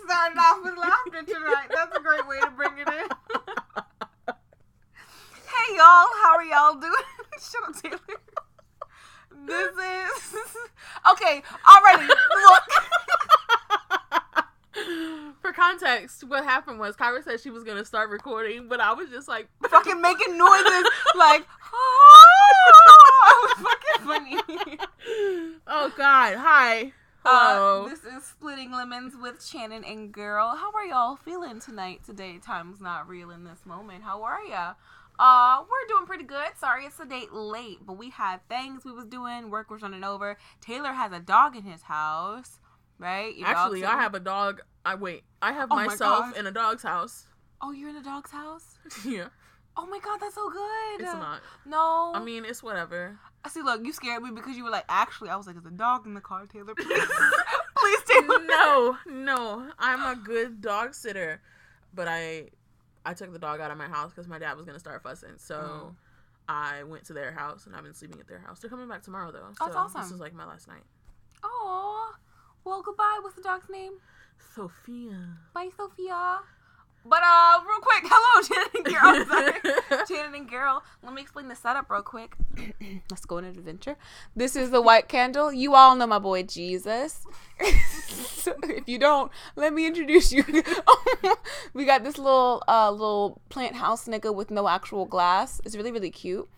Starting off with laughter tonight. That's a great way to bring it in. Hey y'all, how are y'all doing? Shut up, Taylor. This is okay. Already, look. For context, what happened was Kyra said she was gonna start recording, but I was just like fucking making noises like. It was fucking funny. Oh God! Hi. Hello. This is Splitting Lemons with Channon&Garol. How are y'all feeling tonight? Today, time's not real in this moment. How are ya? We're doing pretty good. Sorry it's a date late, but we had things we was doing. Work was running over. Taylor has a dog in his house, right? Actually, I have a dog. I have myself in a dog's house. Oh, you're in a dog's house? Yeah. Oh my God, that's so good. It's not. No. I mean, it's whatever. See, look, you scared me because you were like, actually, I was like, there's a dog in the car, Taylor, please. Please, Taylor. No. I'm a good dog sitter. But I took the dog out of my house because my dad was going to start fussing. So I went to their house, and I've been sleeping at their house. They're coming back tomorrow, though. So that's awesome. This is like my last night. Oh, well, goodbye. What's the dog's name? Sophia. Bye, Sophia. But, real quick, hello, Channon&Garol. Sorry. Channon&Garol. Let me explain the setup real quick. Let's go on an adventure. This is the white candle. You all know my boy, Jesus. So if you don't, let me introduce you. We got this little plant house nigga with no actual glass. It's really, really cute.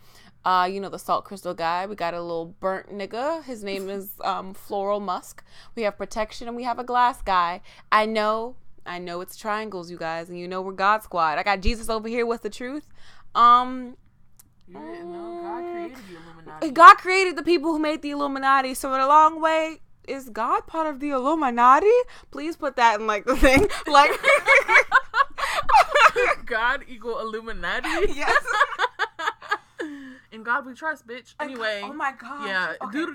The salt crystal guy. We got a little burnt nigga. His name is Floral Musk. We have protection, and we have a glass guy. I know it's triangles, you guys, and you know we're God Squad. I got Jesus over here with the truth. You didn't know God created the Illuminati. God created the people who made the Illuminati. So in a long way, is God part of the Illuminati? Please put that in like the thing, like God equal Illuminati. Yes. In God we trust, bitch. Anyway. Oh my God. Yeah. Okay.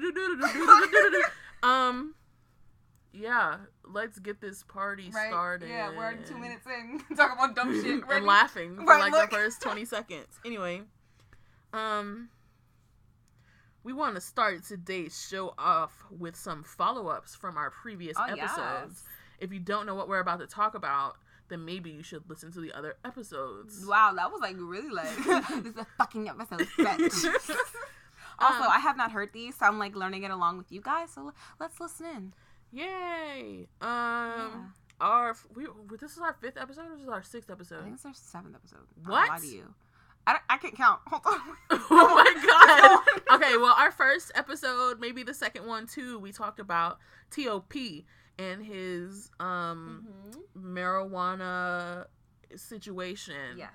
Yeah, let's get this party started. Yeah, we're 2 minutes in. Talking about dumb shit. And laughing for the first 20 seconds. Anyway, we want to start today's show off with some follow-ups from our previous episodes. Yes. If you don't know what we're about to talk about, then maybe you should listen to the other episodes. Wow, that was really this is a fucking episode. Also, I have not heard these, so I'm learning it along with you guys. So let's listen in. Yay! This is our 5th episode, or this is our 6th episode? I think it's our 7th episode. What? Why do you? I can't count. Hold on. Oh my God. Okay, well, our first episode, maybe the second one too, we talked about T.O.P. and his marijuana situation. Yes.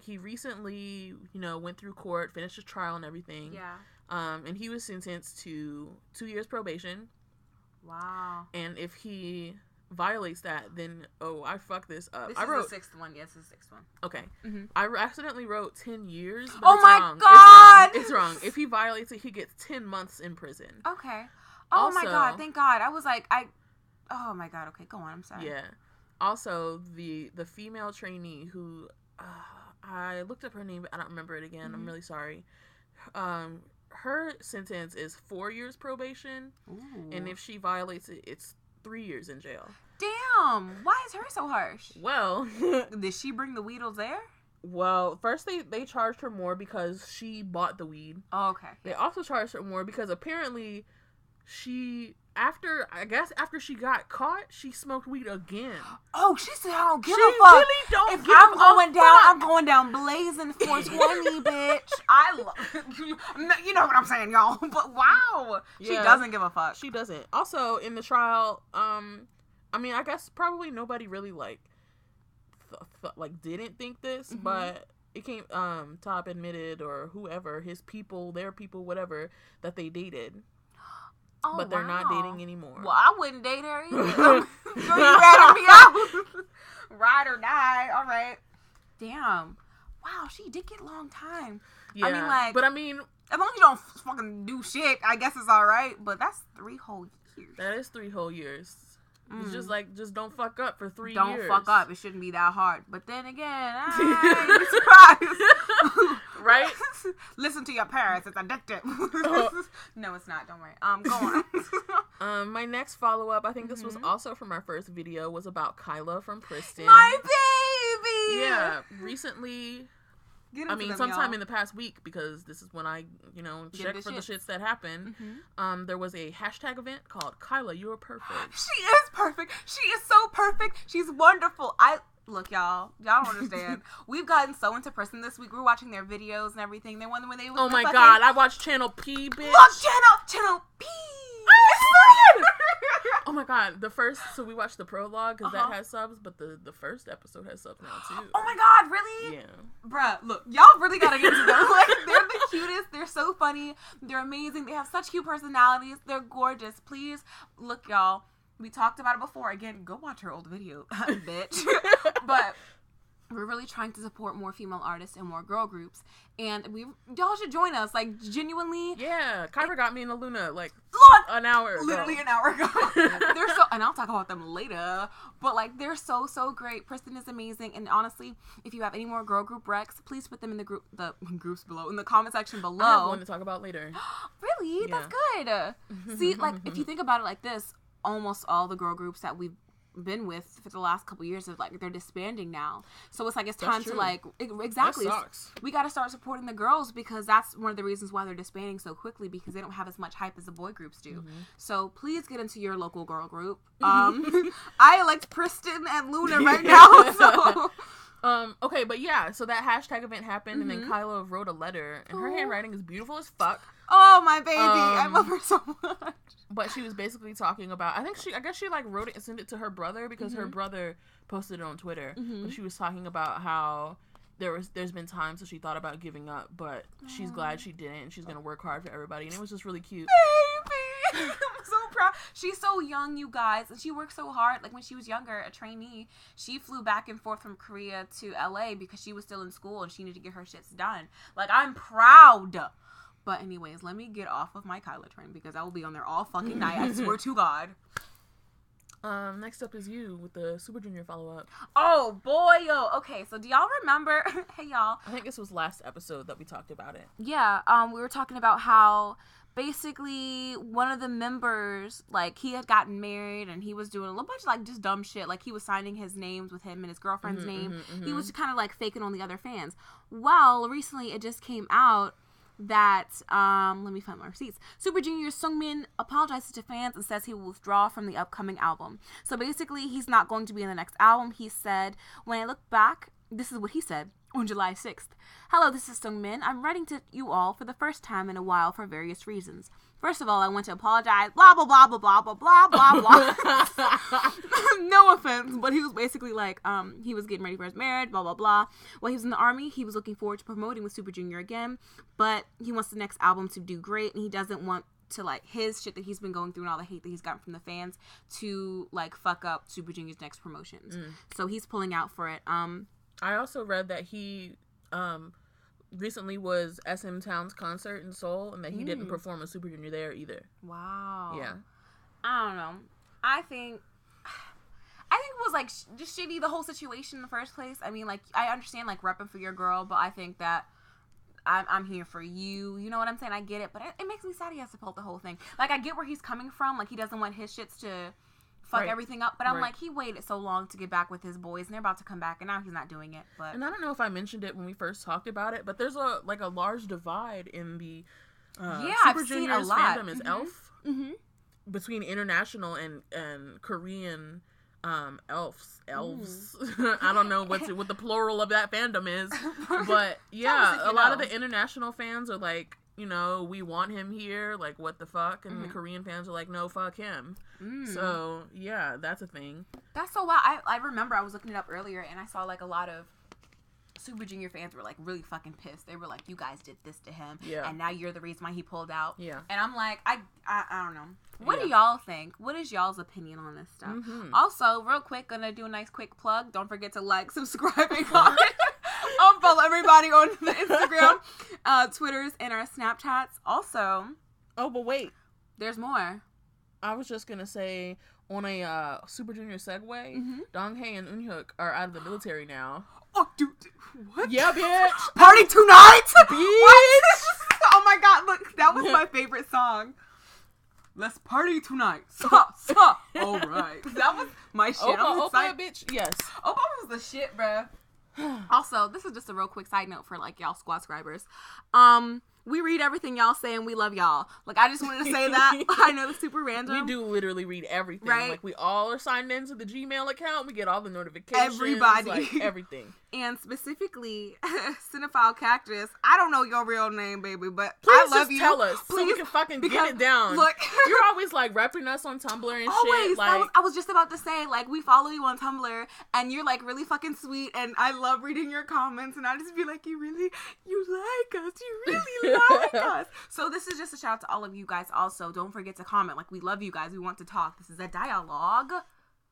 He recently, went through court, finished his trial and everything. Yeah. And he was sentenced to 2 years probation. Wow. And if he violates that, then I fucked this up. This is the 6th one. Yes, this is the 6th one. Okay. Mm-hmm. I accidentally wrote 10 years. But oh my wrong. God! It's wrong. If he violates it, he gets 10 months in prison. Okay. Oh my God! Thank God. I was like, oh my God. Okay, go on. I'm sorry. Yeah. Also, the female trainee who I looked up her name, but I don't remember it again. I'm really sorry. Her sentence is 4 years probation. Ooh. And if she violates it, it's 3 years in jail. Damn! Why is her so harsh? Well, did she bring the weedles there? Well, first they charged her more because she bought the weed. Oh, okay. They also charged her more because apparently after she got caught, she smoked weed again. Oh, she said, I don't give a fuck. She really don't if give I'm a going fuck. down, I'm going down blazing 420, bitch. I love you know what I'm saying, y'all. But wow. Yeah. She doesn't give a fuck. She doesn't. Also, in the trial, I guess probably nobody really didn't think this, but it came Top admitted, or whoever, his people, their people, whatever, that they dated. Oh, but they're not dating anymore. Well, I wouldn't date her either. You ratted me out. Ride or die. All right. Damn. Wow, she did get a long time. Yeah. But as long as you don't fucking do shit, I guess it's all right. But that's 3 whole years. That is 3 whole years. It's just don't fuck up for 3 years. Don't fuck up. It shouldn't be that hard. But then again, I'd be surprised. Right? Listen to your parents. It's addictive. No, it's not. Don't worry. Go on. My next follow-up, I think this was also from our first video, was about Kayla from Princeton. My baby! Yeah, recently... sometime in the past week, because this is when I, check for the shits that happen. There was a hashtag event called Kyla, You're Perfect. She is perfect. She is so perfect. She's wonderful. Look, y'all don't understand. We've gotten so into Princeton this week. We were watching their videos and everything. They won when they. Oh my god! I watched Channel P, bitch. Look, Channel P. Oh my god! So we watched the prologue because that has subs, but the first episode has subs now too. Oh my god! Really? Yeah. Bruh, look, y'all really gotta get into them. Like, they're the cutest. They're so funny. They're amazing. They have such cute personalities. They're gorgeous. Please, look, y'all. We talked about it before. Again, go watch her old video, bitch. But we're really trying to support more female artists and more girl groups. And y'all should join us. Like, genuinely. Yeah. Kyra got me in the Luna, an hour ago. Literally an hour ago. And I'll talk about them later. But, like, they're so, so great. Princeton is amazing. And honestly, if you have any more girl group recs, please put them in the groups below, in the comment section below. I have one to talk about later. Really? Yeah. That's good. See, like, if you think about it like this, almost all the girl groups that we've been with for the last couple years of they're disbanding now. So it's it's time to exactly. That sucks. We got to start supporting the girls, because that's one of the reasons why they're disbanding so quickly, because they don't have as much hype as the boy groups do. So please get into your local girl group. I elect Princeton and Luna right now. So. Okay, but yeah, so that hashtag event happened, and then Kyla wrote a letter, and her handwriting is beautiful as fuck. Oh, my baby. I love her so much. But she was basically talking about, I guess she wrote it and sent it to her brother, because her brother posted it on Twitter. But she was talking about how there's been times that she thought about giving up, but she's glad she didn't, and she's going to work hard for everybody, and it was just really cute. Baby! I'm so proud. She's so young, you guys, and she worked so hard. Like, when she was younger, a trainee, she flew back and forth from Korea to LA because she was still in school and she needed to get her shits done. Like, I'm proud. But anyways, let me get off of my Kyla train, because I will be on there all fucking night. I swear to God. Next up is you with the Super Junior follow-up. Oh, boy, yo. Okay, so do y'all remember? Hey, y'all. I think this was last episode that we talked about it. Yeah, we were talking about how basically one of the members, he had gotten married and he was doing a little bunch of, just dumb shit. Like, he was signing his names with him and his girlfriend's name. He was kind of, faking on the other fans. Well, recently it just came out that, let me find my receipts. Super Junior Sungmin apologizes to fans and says he will withdraw from the upcoming album. So basically, he's not going to be in the next album. He said, when I look back, this is what he said on July 6th. Hello, this is Sungmin. I'm writing to you all for the first time in a while for various reasons. First of all, I want to apologize, blah, blah, blah, blah, blah, blah, blah, blah, blah. No offense, but he was basically he was getting ready for his marriage, blah, blah, blah. While he was in the army, he was looking forward to promoting with Super Junior again, but he wants the next album to do great, and he doesn't want to, his shit that he's been going through and all the hate that he's gotten from the fans to, fuck up Super Junior's next promotions. So he's pulling out for it. I also read that he, recently was SM Town's concert in Seoul, and that he didn't perform a Super Junior there either. Wow. Yeah. I don't know. I think it was just shitty, the whole situation in the first place. I mean, I understand repping for your girl, but I think that I'm here for you. You know what I'm saying? I get it, but it makes me sad he has to pull the whole thing. I get where he's coming from. He doesn't want his shits to fuck everything up, but I'm he waited so long to get back with his boys, and they're about to come back, and now he's not doing it. But and I don't know if I mentioned it when we first talked about it, but there's a large divide in the Super Junior's fandom is elf between international and Korean elves. I don't know what the plural of that fandom is, but yeah, a lot of the international fans are we want him here, what the fuck, and the Korean fans are no, fuck him. So yeah, that's a thing. That's so wild. I remember I was looking it up earlier, and I saw a lot of Super Junior fans were really fucking pissed. They were you guys did this to him, and now you're the reason why he pulled out. Yeah. And I'm I don't know. What do y'all think? What is y'all's opinion on this stuff? Also, real quick, gonna do a nice quick plug. Don't forget to subscribe, and comment. Follow everybody on the Instagram, Twitters, and our Snapchats. Also, oh, but wait, there's more. I was just gonna say, on a Super Junior segue, Donghae and Eunhyuk are out of the military now. Oh, dude, what? Yeah, bitch. Party tonight, bitch. Oh my god, look, that was my favorite song. let's party tonight. All right. That was my shit. Opa, bitch. Yes. Opa was the shit, bruh. Also, this is just a real quick side note for like y'all squad subscribers. We read everything y'all say and we love y'all. Like, I just wanted to say that. I know it's super random. We do literally read everything. Right? Like, we all are signed into the Gmail account. We get all the notifications. Everybody. Like, everything. And specifically, Cinephile Cactus. I don't know your real name, baby, but please I love you. Tell us please, so we can fucking get it down. Look, you're always like repping us on Tumblr and always, shit. Like, I was just about to say, like, we follow you on Tumblr, and you're like really fucking sweet, and I love reading your comments, and I just be like, you like us, you really like us. So this is just a shout out to all of you guys. Also, don't forget to comment. Like, we love you guys. We want to talk. This is a dialogue.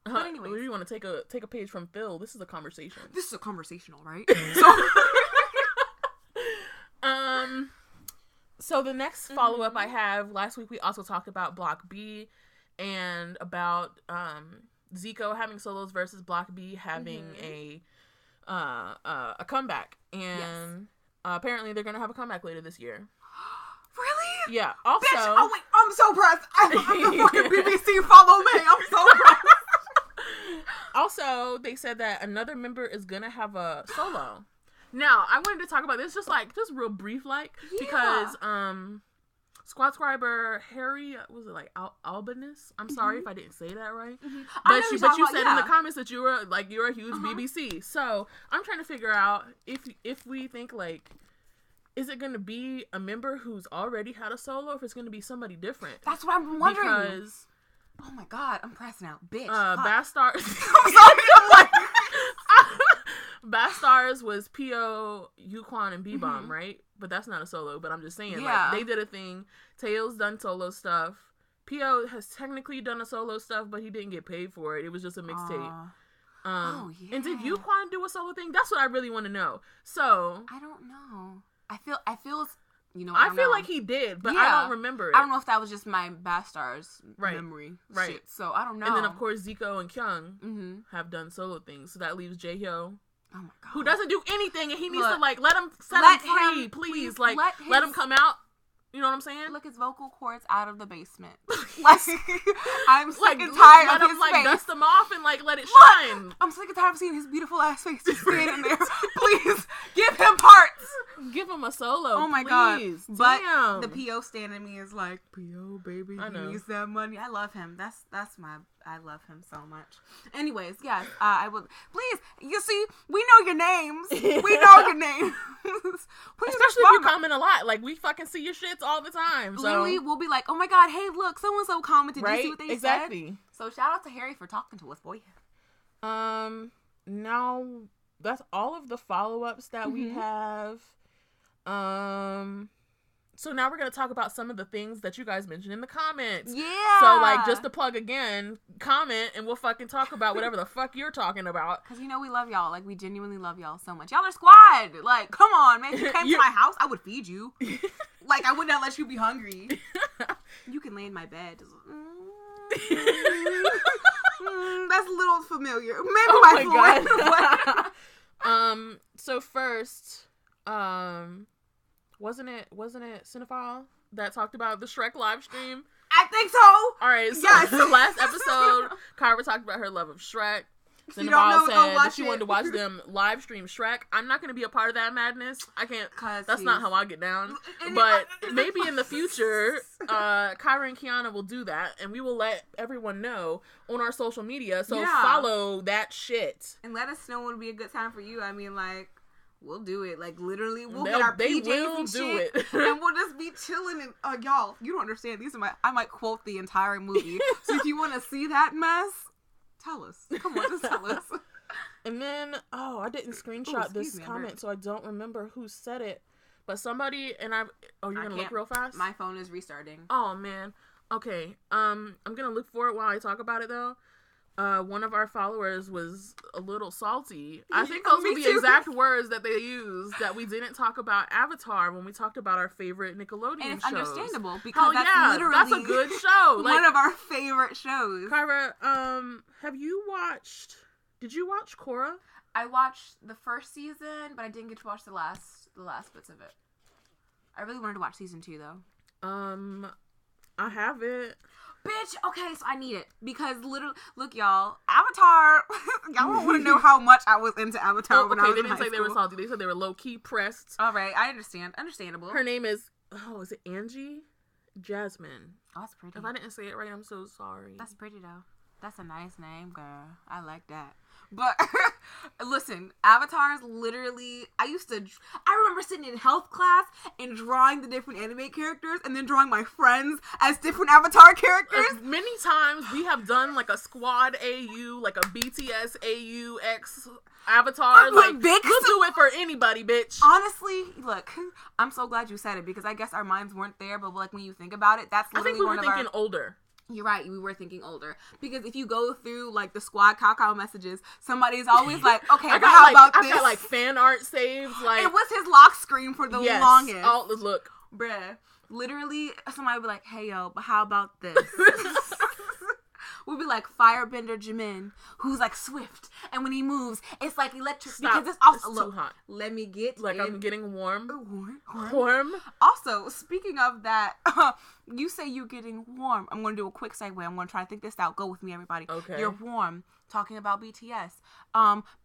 But anyway, we want to take a page from Phil. This is a conversation. This is a conversational, right? So the next follow-up I have, last week we also talked about Block B and about Zico having solos versus Block B having a comeback. And apparently they're going to have a comeback later this year. Really? Yeah. Also, bitch, oh wait, I'm so pressed. I'm the fucking BBC. Follow me. I'm so pressed. Also, they said that another member is gonna have a solo. Now, I wanted to talk about this just real brief, because squad subscriber Harry, was it like Albanese? I'm sorry if I didn't say that right. But you said in the comments that you're a huge BBC. So I'm trying to figure out if we think like, is it going to be a member who's already had a solo, or if it's going to be somebody different? That's what I'm wondering. Because, oh my god, I'm pressing out, bitch. Bastars. I'm sorry. I'm like, Bastars was P.O., Yuquan, and B-Bomb, right? But that's not a solo. But I'm just saying, like, they did a thing. Taeil's done solo stuff. P.O. has technically done a solo stuff, but he didn't get paid for it. It was just a mixtape. And did Yuquan do a solo thing? That's what I really want to know. So I don't know. I feel, you know, I feel like he did, but I don't remember it. I don't know if that was just my Bastars memory shit. So I don't know. And then of course Zico and Kyung have done solo things, so that leaves Jaehyo, oh my god, who doesn't do anything, and he needs to like let him free, please. Like let him come out. You know what I'm saying? Look his vocal cords out of the basement. Like, I'm sick and tired of his face. Dust them off and like let it shine. I'm sick and tired of seeing his beautiful ass face just standing there. Please give him parts. Give him a solo. Oh my god! But the PO stand in me is like, PO baby, he needs that money. I love him. I love him so much. Anyways, yes, I would. Please, you see, we know your names. We know your names. Please, especially if you comment a lot. Like, we fucking see your shits all the time. So. Literally, we'll be like, oh my god, hey, look, so-and-so commented. Right? Did you see what they said? So shout out to Harry for talking to us, boy. Now, that's all of the follow-ups that we have. So now we're going to talk about some of the things that you guys mentioned in the comments. Yeah. So, like, just to plug again, comment and we'll fucking talk about whatever the fuck you're talking about. Because, you know, we love y'all. Like, we genuinely love y'all so much. Y'all are squad. Like, come on, man. If you came to my house, I would feed you. Like, I would not let you be hungry. You can lay in my bed. Just, that's a little familiar. Maybe my God. So first, wasn't it Cinephile that talked about the Shrek live stream? I think so. All right, so the last episode, Kyra talked about her love of Shrek. Cinephile said that she wanted to watch them live stream Shrek. I'm not going to be a part of that madness. I can't. That's not how I get down. But maybe in the future, Kyra and Kiana will do that, and we will let everyone know on our social media. So follow that shit. And let us know when would be a good time for you. I mean, like, we'll do it. Like, literally, we'll get our PJs and shit, and we'll just be chilling. And y'all, you don't understand. I might quote the entire movie. So if you want to see that mess, tell us. Come on, just tell us. And then, I didn't screenshot this comment, so I don't remember who said it. But somebody, and you're gonna look real fast? My phone is restarting. Oh, man. Okay. I'm gonna look for it while I talk about it, though. One of our followers was a little salty. I think those were the exact words that they used, that we didn't talk about Avatar when we talked about our favorite Nickelodeon shows. And it's understandable, because that's a good show. Like, one of our favorite shows. Kyra, did you watch Korra? I watched the first season, but I didn't get to watch the last bits of it. I really wanted to watch season 2, though. I have it. Bitch, okay, so I need it. Because literally, look, y'all, Avatar, y'all don't want to know how much I was into Avatar when I was in high school. They didn't say they were salty. They said they were low-key pressed. All right, I understand. Understandable. Her name is, is it Angie? Jasmine. Oh, that's pretty. If I didn't say it right, I'm so sorry. That's pretty, though. That's a nice name, girl. I like that. But, listen, Avatar is literally, I remember sitting in health class and drawing the different anime characters and then drawing my friends as different Avatar characters. Many times we have done like a squad AU, like a BTS AU X Avatar. Like, we'll do it for anybody, bitch. Honestly, look, I'm so glad you said it because I guess our minds weren't there, but like when you think about it, that's literally I think we were thinking older. You're right, we were thinking older. Because if you go through, like, the squad cacao messages, somebody's always like, okay, but how about this? I got, like, fan art saved. Like, it was his lock screen for the longest. Oh, look. Bruh. Literally, somebody would be like, hey, yo, but how about this? We'll be like Firebender Jimin, who's like swift, and when he moves, it's like electric. Stop. Because it's also too hot. Let me get like I'm getting warm. Warm. Also, speaking of that, you say you're getting warm. I'm going to do a quick segue. I'm going to try to think this out. Go with me, everybody. Okay. You're warm. Talking about BTS.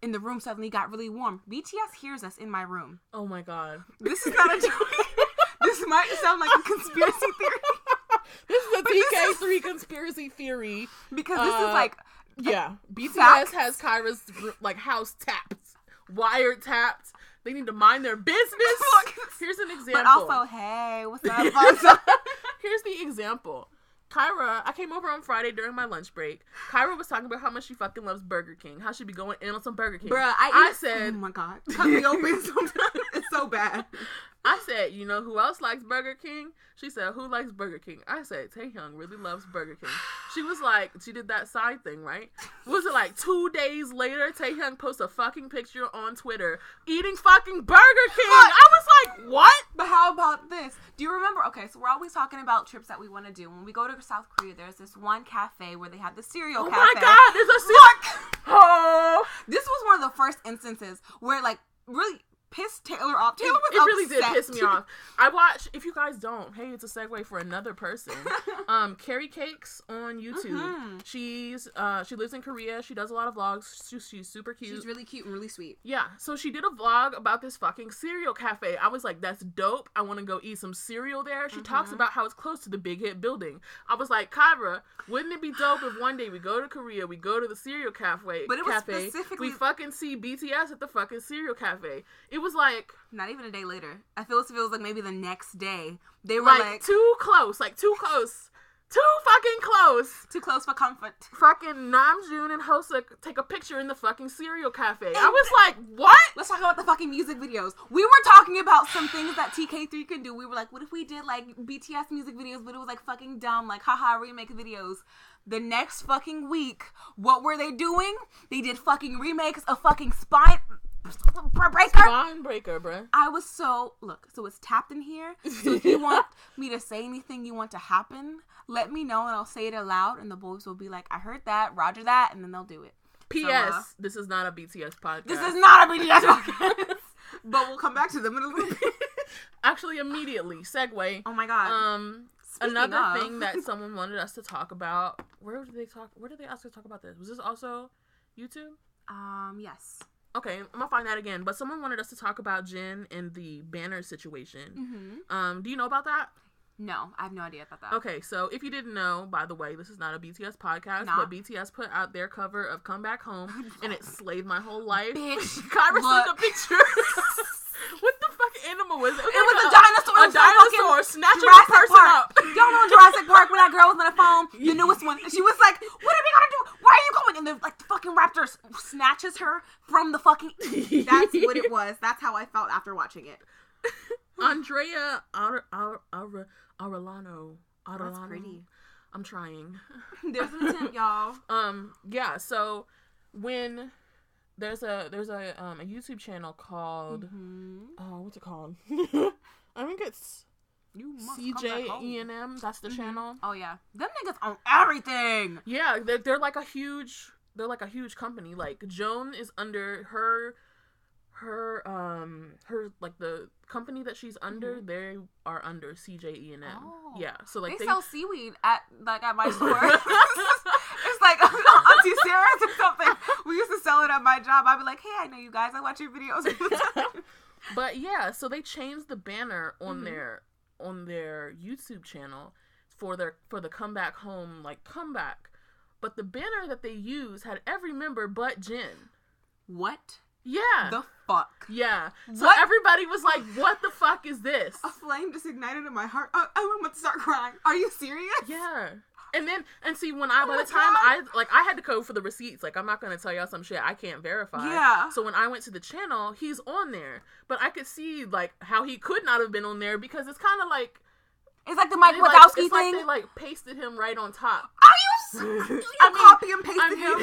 In the room suddenly got really warm. BTS hears us in my room. Oh my god. This is not a joke. This might sound like a conspiracy theory. This is a TK3 conspiracy theory. Because this is like... Yeah. BTS facts. has Kyra's, like, house tapped. Wired tapped. They need to mind their business. Here's an example. But also, hey, what's up? Here's the example. Kyra, I came over on Friday during my lunch break. Kyra was talking about how much she fucking loves Burger King. How she be going in on some Burger King. Bruh, I said... Oh my god. Cut me open sometimes. It's so bad. I said, you know who else likes Burger King? She said, who likes Burger King? I said, Taehyung really loves Burger King. She was like, she did that side thing, right? Was it like 2 days later, Taehyung posted a fucking picture on Twitter eating fucking Burger King? I was like, what? But how about this? Do you remember? Okay, so we're always talking about trips that we want to do. When we go to South Korea, there's this one cafe where they have the cereal cafe. Oh my god, there's a cereal. Oh. This was one of the first instances where, like, really pissed Taylor off. Taylor was It really did upset. piss me off. I watch, if you guys don't, hey, it's a segue for another person. Carrie Cakes on YouTube. Mm-hmm. She lives in Korea. She does a lot of vlogs. She's super cute. She's really cute and really sweet. Yeah. So she did a vlog about this fucking cereal cafe. I was like, that's dope. I want to go eat some cereal there. She talks about how it's close to the Big Hit building. I was like, Kyra, wouldn't it be dope if one day we go to Korea, we go to the cereal cafe, but it was specifically... we fucking see BTS at the fucking cereal cafe. It was like... Not even a day later. I feel as if it was like maybe the next day. They were like too close. Like too close. Too fucking close. Too close for comfort. Fucking Namjoon and Hoseok take a picture in the fucking cereal cafe. I was like, what? Let's talk about the fucking music videos. We were talking about some things that TK3 can do. We were like, what if we did like BTS music videos, but it was like fucking dumb, like haha remake videos. The next fucking week, what were they doing? They did fucking remakes of fucking Spine Breaker, bruh. I was so it's tapped in here. So if you want me to say anything you want to happen, let me know and I'll say it aloud and the boys will be like, I heard that, roger that, and then they'll do it. P.S. So, this is not a BTS podcast. This is not a BTS podcast. But we'll come back to them in a little bit. Actually, immediately. Segue. Oh my god. Another thing that someone wanted us to talk about. Where did they ask us to talk about this? Was this also YouTube? Yes. Okay, I'm gonna find that again. But someone wanted us to talk about Jin and the banner situation. Mm-hmm. Do you know about that? No, I have no idea about that. Okay, so if you didn't know, by the way, this is not a BTS podcast, but BTS put out their cover of Come Back Home, and it slayed my whole life. Bitch, Kyra sent a picture. What the fuck animal was it? It was a dinosaur. A dinosaur snatching a person up. Y'all know Jurassic Park when that girl was on the phone, the newest one, and she was like, "What are we gonna do? Why are you going?" And the fucking raptor snatches her from the fucking. That's what it was. That's how I felt after watching it. Andrea Arellano. That's pretty. I'm trying. There's an attempt, y'all. Yeah. So when there's a YouTube channel called what's it called? I think it's CJ-E&M. That's the channel. Oh yeah, them niggas own everything. Yeah, they're like a huge company. Like Joan is under her like the company that she's under, they are under CJE&M. Oh. Yeah, so like they sell seaweed at my store. It's like Auntie Sarah's or something. We used to sell it at my job. I'd be like, hey, I know you guys. I watch your videos all the time. But yeah, so they changed the banner on their YouTube channel for the comeback home comeback. But the banner that they used had every member but Jin. What? Yeah. The fuck? Yeah. So what? Everybody was like, what the fuck is this? A flame just ignited in my heart. I'm about to start crying. Are you serious? Yeah. And see, when by the time I had to code for the receipts. Like, I'm not going to tell y'all some shit I can't verify. Yeah. So when I went to the channel, he's on there. But I could see, like, how he could not have been on there because it's kind of like... It's like the Mike Wazowski thing. Like they, like, pasted him right on top. Are you copy and pasted him?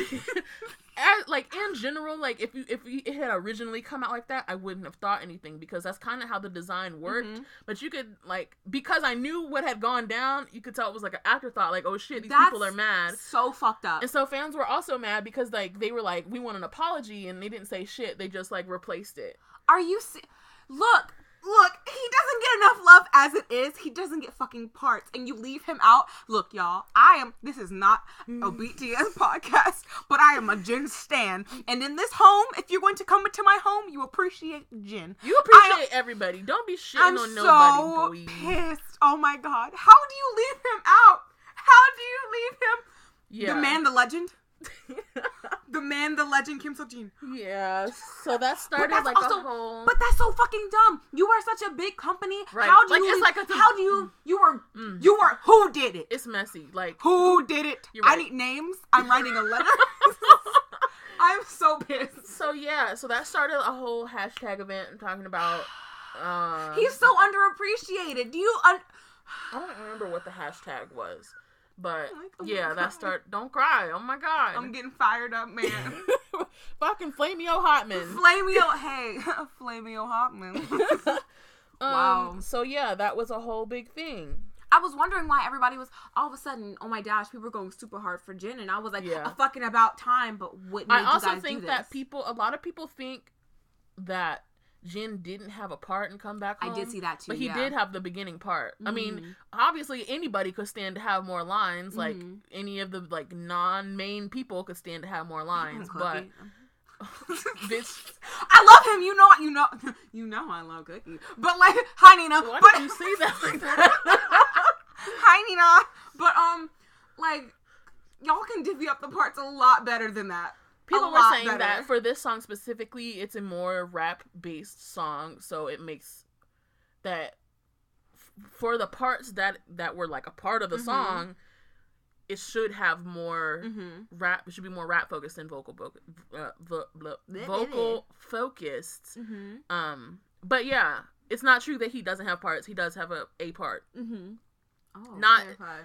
Like, in general, like, if it had originally come out like that, I wouldn't have thought anything because that's kind of how the design worked. Mm-hmm. But you could, like, because I knew what had gone down, you could tell it was, like, an afterthought. Like, oh, shit, these people are mad. So fucked up. And so fans were also mad because, like, they were like, we want an apology, and they didn't say shit. They just, like, replaced it. Are you... Look, he doesn't get enough love as it is. He doesn't get fucking parts. And you leave him out. Look, y'all, this is not a BTS podcast, but I am a Jin stan. And in this home, if you're going to come into my home, you appreciate Jin. You appreciate everybody. Don't be shitting on nobody, boy. I'm so pissed. Oh my god. How do you leave him out? How do you leave him? Yeah. The man, the legend. The man, the legend, Kim So-jin. Yeah, so that started like also, a whole... But that's so fucking dumb. You are such a big company. Right. How do you were, who did it? It's messy. Like, who did it? Right. I need names. I'm writing a letter. I'm so pissed. So yeah, so that started a whole hashtag event talking about... He's so underappreciated. I don't remember what the hashtag was. But, that start... Don't cry. Oh, my God. I'm getting fired up, man. Fucking Flameo Hotman. Flameo Hotman. Wow. So, yeah, that was a whole big thing. I was wondering why everybody was... All of a sudden, oh my gosh, people were going super hard for Jin. And I was like, fucking about time. But what made you guys do this? I also think that a lot of people think that Jin didn't have a part in Come Back Home. I did see that too, but he did have the beginning part. Mm-hmm. I mean, obviously anybody could stand to have more lines. Mm-hmm. Like any of the like non-main people could stand to have more lines. But bitch, I love him. You know I love Cookie. But like, hi Nina. Why did you say that like that? Hi Nina. But like, y'all can divvy up the parts a lot better than that. People were saying that for this song specifically, it's a more rap-based song, so it makes that for the parts that were like a part of the song, it should have more rap. It should be more rap focused than vocal focused. But yeah, it's not true that he doesn't have parts. He does have a part. Oh,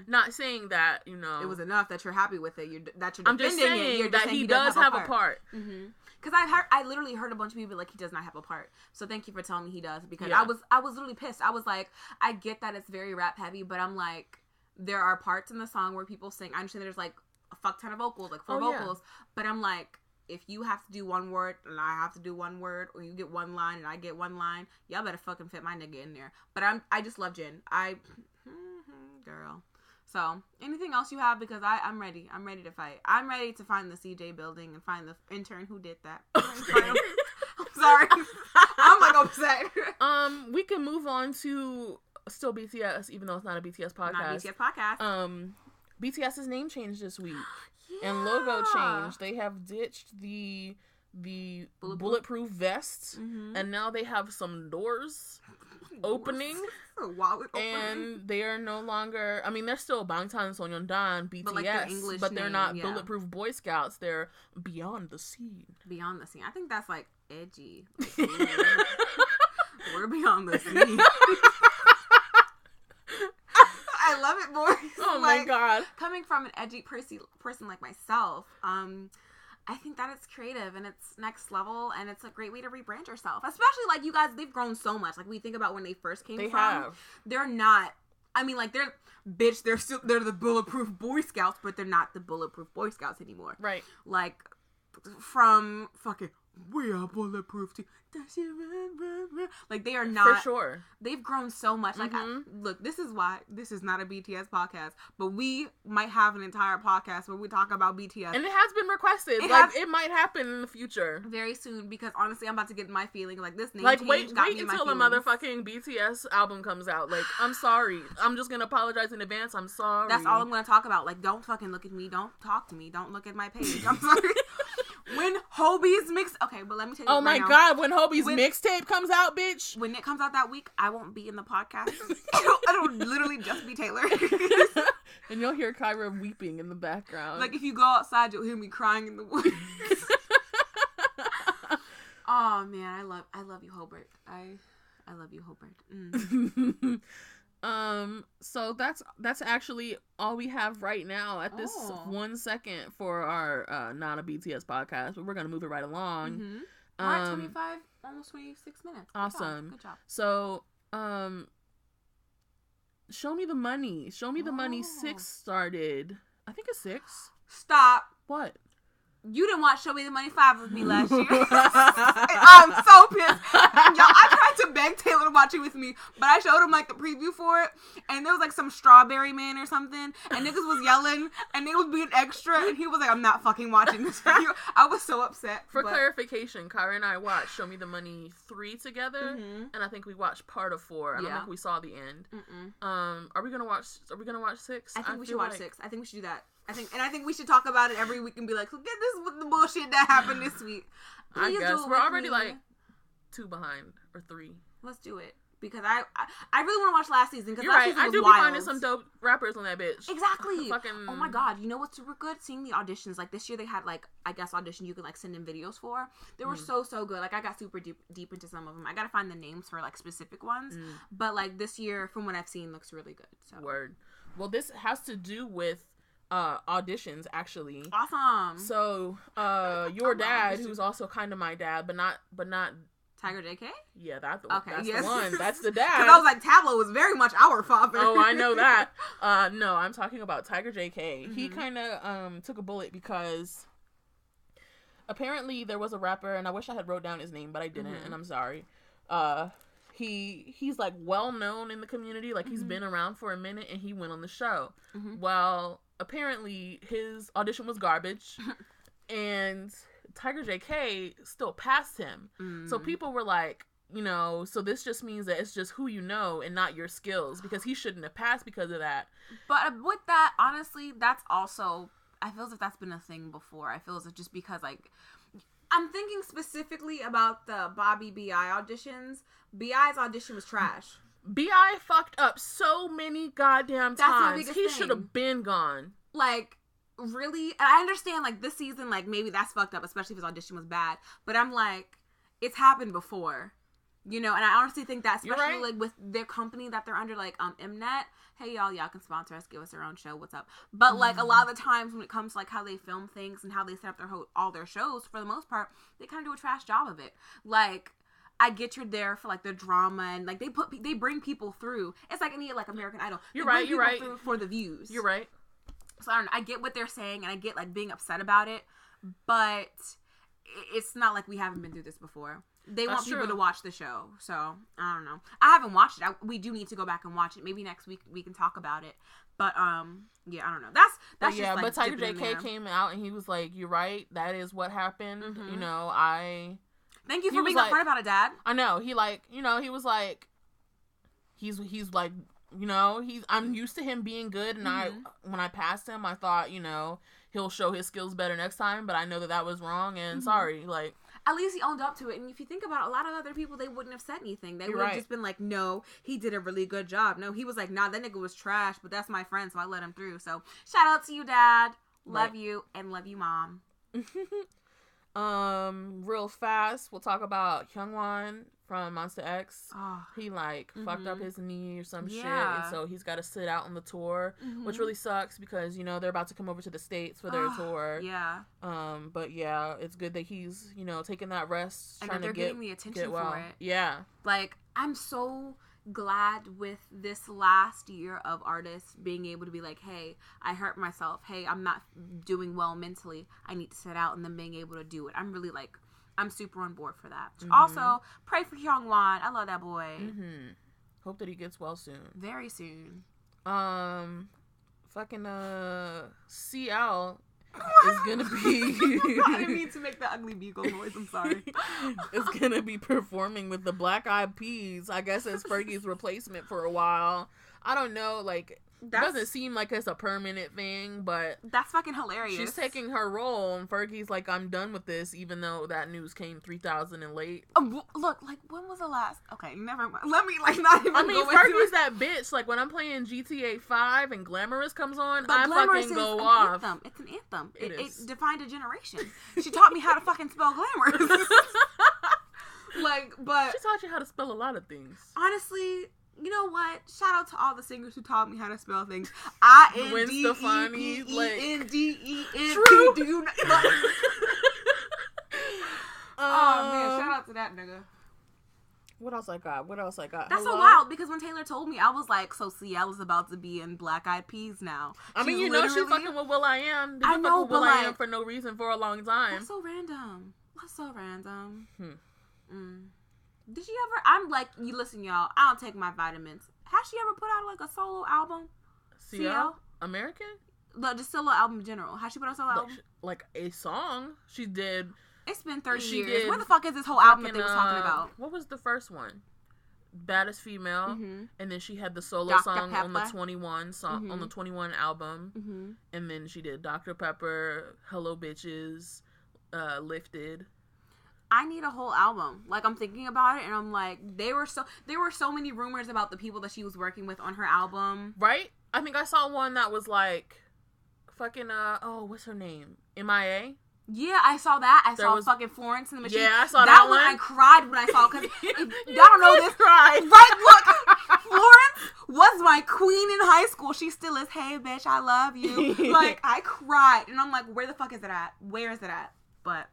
not saying that, it was enough that you're happy with it. I'm just saying that he does have a part. Because I literally heard a bunch of people like he does not have a part. So thank you for telling me he does, because I was literally pissed. I was like, I get that it's very rap heavy, but I'm like, there are parts in the song where people sing. I understand there's like a fuck ton of vocals, like 4 vocals, but I'm like, if you have to do one word and I have to do one word, or you get one line and I get one line, y'all better fucking fit my nigga in there. But I just love Jin. Girl. So, anything else you have? Because I'm ready. I'm ready to fight. I'm ready to find the CJ building and find the intern who did that. I'm sorry. I'm like upset. We can move on to still BTS, even though it's not a BTS podcast. Not a BTS podcast. BTS's name changed this week. And logo changed. They have ditched the bulletproof vests, and now they have some doors opening. And they are no longer, I mean, they're still Bangtan, Sonyeondan, BTS, but they're not Bulletproof Boy Scouts. They're Beyond the Scene. Beyond the Scene. I think that's like edgy. We're beyond the scene. I love it, boys. Oh my god. Coming from an edgy person like myself, I think that it's creative and it's next level, and it's a great way to rebrand yourself. Especially like you guys, they've grown so much. Like we think about when they first came they're not. I mean, like they're the Bulletproof Boy Scouts, but they're not the Bulletproof Boy Scouts anymore. Right. Like from fucking we are bulletproof too. Like, they are not. For sure. They've grown so much. Like, look, this is why this is not a BTS podcast, but we might have an entire podcast where we talk about BTS. And it has been requested. It might happen in the future. Very soon, because honestly, I'm about to get in my feeling. Like, this name like, change wait got me in my until the feelings. motherfucking BTS album comes out. Like, I'm sorry. I'm just gonna apologize in advance. I'm sorry. That's all I'm gonna talk about. Like, don't fucking look at me. Don't talk to me. Don't look at my page. I'm sorry. When Hobie's mix, okay, but let me tell you. Oh my god, when Hobie's mixtape comes out, bitch. When it comes out that week, I won't be in the podcast. It'll literally just be Taylor. And you'll hear Kyra weeping in the background. Like, if you go outside, you'll hear me crying in the woods. Oh man, I love you, Hobart. I love you, Hobart. So that's actually all we have right now at this 1 second for our not a BTS podcast, but we're gonna move it right along. Mm-hmm. We're at 25, almost 26 minutes. Awesome. Good job. So Show Me the Money. Show Me the Money 6 started. I think it's 6. Stop. What? You didn't watch Show Me the Money 5 with me last year. I'm so pissed. Y'all, I tried to beg Taylor to watch it with me, but I showed him, like, the preview for it, and there was, like, some strawberry man or something, and niggas was yelling, and they was being extra, and he was like, I'm not fucking watching this video. I was so upset. For clarification, Kyra and I watched Show Me the Money 3 together, and I think we watched part of 4. I don't think we saw the end. Are we gonna watch 6? I think we should watch 6. I think we should do that. I think we should talk about it every week and be like, look at this with the bullshit that happened this week. I guess we're already like 2 behind or 3. Let's do it, because I really want to watch last season, because You're last right. season was I do wild. be finding some dope rappers on that bitch. Exactly. Fucking... Oh my god, you know what's super good? Seeing the auditions. Like, this year they had, like, I guess audition you could, like, send in videos for. They were so good. Like, I got super deep into some of them. I gotta find the names for, like, specific ones. But, like, this year, from what I've seen, looks really good. So. Word. Well, this has to do with auditions, actually. Awesome. So your dad, who's also kind of my dad, but not Tiger JK? Yeah, that's the yes. one. That's the dad. Because I was like, Tablo was very much our father. Oh, I know that. No, I'm talking about Tiger JK. He kind of took a bullet because apparently there was a rapper, and I wish I had wrote down his name, but I didn't, and I'm sorry. He's like well known in the community, like he's been around for a minute, and he went on the show. Well, apparently his audition was garbage, and Tiger JK still passed him. So people were like, you know, so this just means that it's just who you know and not your skills, because he shouldn't have passed because of that. But with that, honestly, that's also, I feel as if that's been a thing before. I feel as if just because, like, I'm thinking specifically about the Bobby B.I. auditions. B.I.'s audition was trash. B.I. fucked up so many goddamn times. He should have been gone. Like, really? And I understand, like, this season, like, maybe that's fucked up, especially if his audition was bad. But I'm like, it's happened before. You know, and I honestly think that, especially, like, with their company that they're under, like, Mnet, hey, y'all can sponsor us, give us their own show, what's up? But, like, a lot of the times when it comes to, like, how they film things and how they set up all their shows, for the most part, they kind of do a trash job of it. Like, I get you're there for, like, the drama, and, like, they bring people through. It's like any, like, American Idol. You're right. Through for the views. You're right. So, I don't know, I get what they're saying, and I get, like, being upset about it, but it's not like we haven't been through this before. They want people to watch the show, so I don't know. I haven't watched it. We do need to go back and watch it. Maybe next week we can talk about it. But yeah, I don't know. That's just, like, but Tiger JK came out and he was like, "You're right. That is what happened. You know, thank you for being upfront about it, Dad." I know. He, like, you know, he was like, he's like, you know, I'm used to him being good, and when I passed him, I thought, you know, he'll show his skills better next time, but I know that was wrong, and sorry, like. At least he owned up to it. And if you think about it, a lot of other people, they wouldn't have said anything. They would have just been like, no, he did a really good job. No, he was like, nah, that nigga was trash, but that's my friend, so I let him through. So shout out to you, Dad. Love you, and love you, Mom. Real fast, we'll talk about Hyungwon from Monster X. He, like, fucked up his knee or some shit, and so he's got to sit out on the tour, which really sucks because, you know, they're about to come over to the States for their tour. But yeah, it's good that he's, you know, taking that rest, and trying that they're to getting the attention for it. Yeah, like, I'm so glad with this last year of artists being able to be like, hey, I hurt myself, hey, I'm not doing well mentally, I need to sit out, and then being able to do it. I'm I'm super on board for that. Also, pray for Hyungwon. I love that boy. Hope that he gets well soon. Very soon. Fucking CL is gonna be. I didn't mean to make the ugly beagle noise. I'm sorry. Is gonna be performing with the Black Eyed Peas. I guess as Fergie's replacement for a while. I don't know. Like, it doesn't seem like it's a permanent thing, but that's fucking hilarious. She's taking her role, and Fergie's like, I'm done with this, even though that news came 3,000 and late. Look, like, when was the last? Okay, never mind. Let me not even. I mean, Fergie's that bitch. Like, when I'm playing GTA 5 and Glamorous comes on, I fucking go off. Anthem. It's an anthem. It defined a generation. She taught me how to fucking spell Glamorous. Like, but she taught you how to spell a lot of things. Honestly. You know what? Shout out to all the singers who taught me how to spell things. Stefani, True. Do you know? Oh man! Shout out to that nigga. What else I got? That's so wild because when Taylor told me, I was like, "So CL is about to be in Black Eyed Peas now." I mean, you know, she's fucking with will.i.am. I know, but like, will.i.am for no reason for a long time. That's so random. Did she ever? I'm like, you listen, y'all. I don't take my vitamins. Has she ever put out like a solo album? CL? American? Just solo album in general. Has she put out a solo album? Like a song? She did. It's been 30 years. Where the fuck is this whole album that they was talking about? What was the first one? Baddest Female, and then she had the solo song on the 21 song on the 21 album, and then she did Dr. Pepper, Hello Bitches, Lifted. I need a whole album. Like, I'm thinking about it, and I'm like, there were so many rumors about the people that she was working with on her album. Right? I think I saw one that was like, fucking, what's her name? MIA? Yeah, I saw that. I saw fucking Florence in the Machine. Yeah, I saw that one. I cried when I saw it, because y'all don't know this. Cried. Right, look, Florence was my queen in high school. She still is. Hey, bitch, I love you. Like, I cried, and I'm like, where the fuck is it at? Where is it at? But...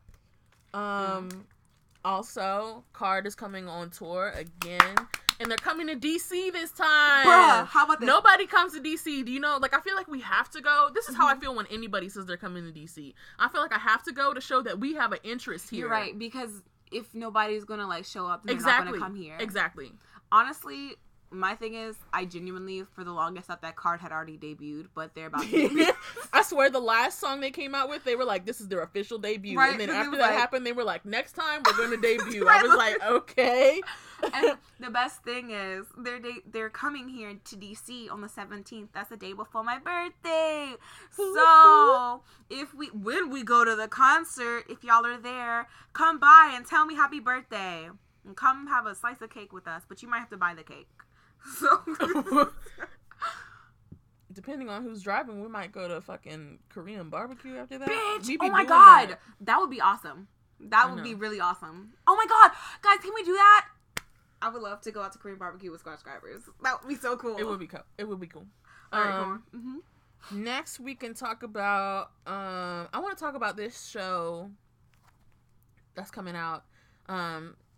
also, Card is coming on tour again, and they're coming to DC this time. Bruh, how about this? Nobody comes to DC. Do you know? Like, I feel like we have to go. This is how I feel when anybody says they're coming to DC. I feel like I have to go to show that we have an interest here. You're right, because if nobody's gonna like show up, then they're not gonna come here. Exactly. Honestly, my thing is, I genuinely, for the longest, thought that Card had already debuted, but they're about to debut. I swear, the last song they came out with, they were like, this is their official debut. Right, and then after that happened, they were like, next time, we're going to debut. Right, I was like, okay. And the best thing is, they're coming here to DC on the 17th. That's the day before my birthday. So, when we go to the concert, if y'all are there, come by and tell me happy birthday. And come have a slice of cake with us, but you might have to buy the cake. So, depending on who's driving, we might go to fucking Korean barbecue after that. Bitch! Oh my god! That would be awesome. That would be really awesome. Oh my god! Guys, can we do that? I would love to go out to Korean barbecue with subscribers. That would be so cool. It would be cool. Alright, next we can talk about, I want to talk about this show that's coming out.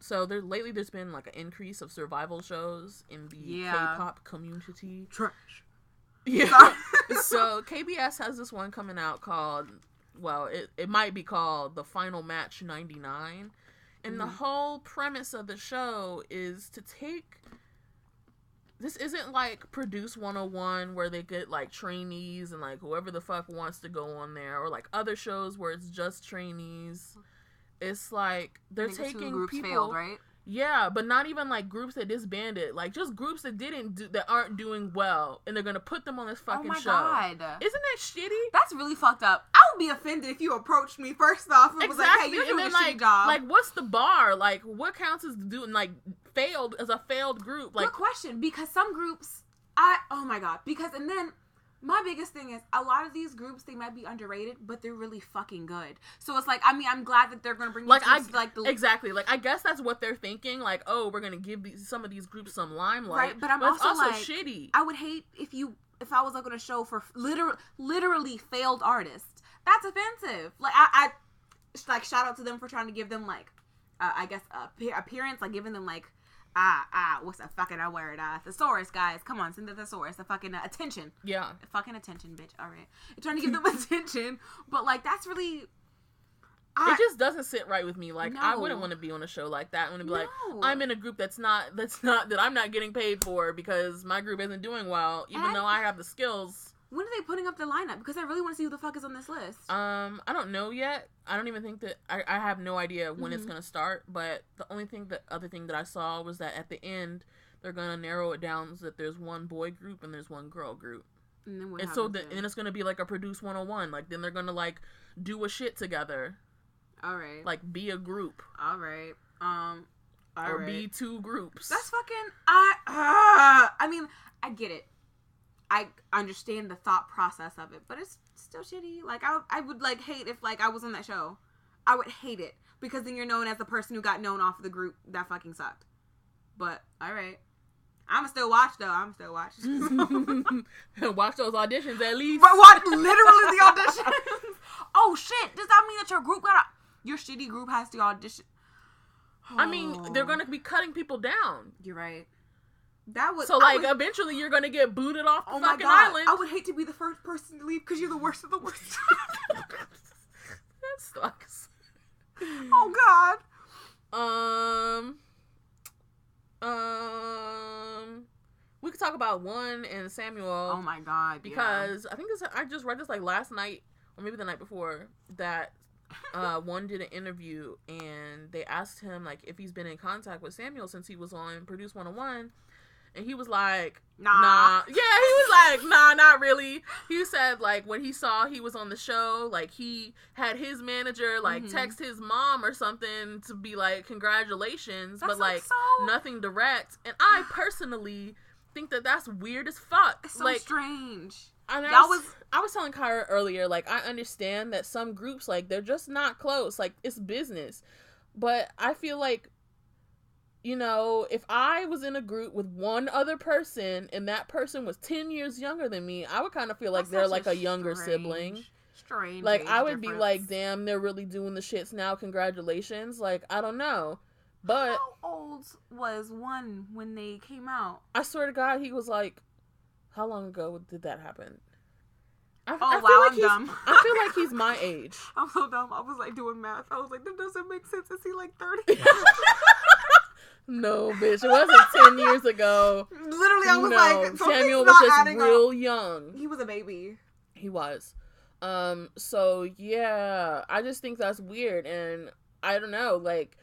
So lately there's been like an increase of survival shows in the K-pop community. Trash. Yeah. So KBS has this one coming out called, well, it might be called The Final Match 99. And the whole premise of the show is to take, this isn't like Produce 101 where they get like trainees and like whoever the fuck wants to go on there, or like other shows where it's just trainees. It's like they're taking groups people, failed, right? Yeah, but not even like groups that disbanded, like just groups that that aren't doing well, and they're gonna put them on this fucking show. Oh my god, isn't that shitty? That's really fucked up. I would be offended if you approached me first off and was like, "Hey, you're doing a shitty job." Like, what's the bar? Like, what counts as doing like failed as a failed group? Like, good question, because some groups, oh my god, and then. My biggest thing is, a lot of these groups, they might be underrated, but they're really fucking good. So it's like, I mean, I'm glad that they're going to bring exactly. Like, I guess that's what they're thinking. Like, oh, we're going to give some of these groups some limelight. Right, but it's also like, shitty. I would hate if I was like on a show for literally failed artists. That's offensive. Like, I like, shout out to them for trying to give them, like, I guess, appearance, like, giving them, like, what's that fucking word? Thesaurus, guys. Come on, send the thesaurus. The fucking attention. Yeah. Fucking attention, bitch. All right. You're trying to give them attention, but like that's really. It just doesn't sit right with me. Like, No. I wouldn't want to be on a show like that. I want to be like, No. I'm in a group that I'm not getting paid for because my group isn't doing well, even though I have the skills. When are they putting up the lineup? Because I really want to see who the fuck is on this list. I don't know yet. I don't even think that I have no idea when it's gonna start. But the other thing that I saw was that at the end they're gonna narrow it down so that there's one boy group and there's one girl group. And then and it's gonna be like a Produce 101. Like then they're gonna like do a shit together. All right. Like be a group. All right. Be two groups. That's fucking. I mean, I get it. I understand the thought process of it, but it's still shitty. Like I would like hate if like I was on that show. I would hate it because then you're known as the person who got known off of the group that fucking sucked. But all right. I'ma still watch though. Watch those auditions at least. But watch literally the auditions. Oh shit! Does that mean that your shitty group has to audition? Oh. I mean, they're gonna be cutting people down. You're right. Eventually you're gonna get booted off the fucking island. I would hate to be the first person to leave because you're the worst of the worst. That sucks. Oh God. We could talk about One and Samuel. Oh my God. Because I think I just read this like last night or maybe the night before that One did an interview and they asked him like if he's been in contact with Samuel since he was on Produce 101, and he was like, nah. Yeah, he was like, nah, not really. He said like when he saw he was on the show, like he had his manager like text his mom or something to be like congratulations, but like nothing direct. And I personally think that that's weird as fuck. It's so like strange. I was telling Kyra earlier, like, I understand that some groups, like, they're just not close. Like, it's business. But I feel like, you know, if I was in a group with one other person and that person was 10 years younger than me, I would kind of feel like they're, like, a younger sibling. Strange. Like, I would be like, damn, they're really doing the shits now. Congratulations. Like, I don't know. But how old was One when they came out? I swear to God, he was like, how long ago did that happen? I'm dumb. I feel like he's my age. I'm so dumb. I was like doing math. I was like, that doesn't make sense. Is he like 30? No, bitch. It wasn't 10 years ago. Literally, I was like, Samuel was just real young. He was a baby. He was. So, yeah. I just think that's weird. And I don't know. Like,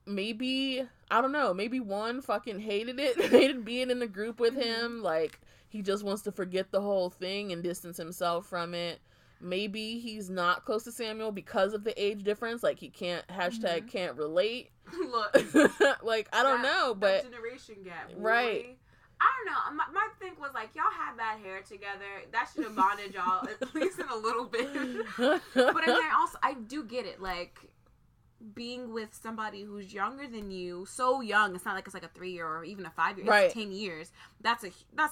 maybe One fucking hated it. Hated being in the group with him. Like, he just wants to forget the whole thing and distance himself from it. Maybe he's not close to Samuel because of the age difference. Like, he can't, # can't relate. Look. Like, I don't know, but. That generation gap. Right. I don't know. My thing was, like, y'all had bad hair together. That should have bonded y'all, at least in a little bit. But I mean, also, I do get it. Like, being with somebody who's younger than you, so young, it's not like it's like a 3-year or even a 5-year, right. It's 10 years. That's a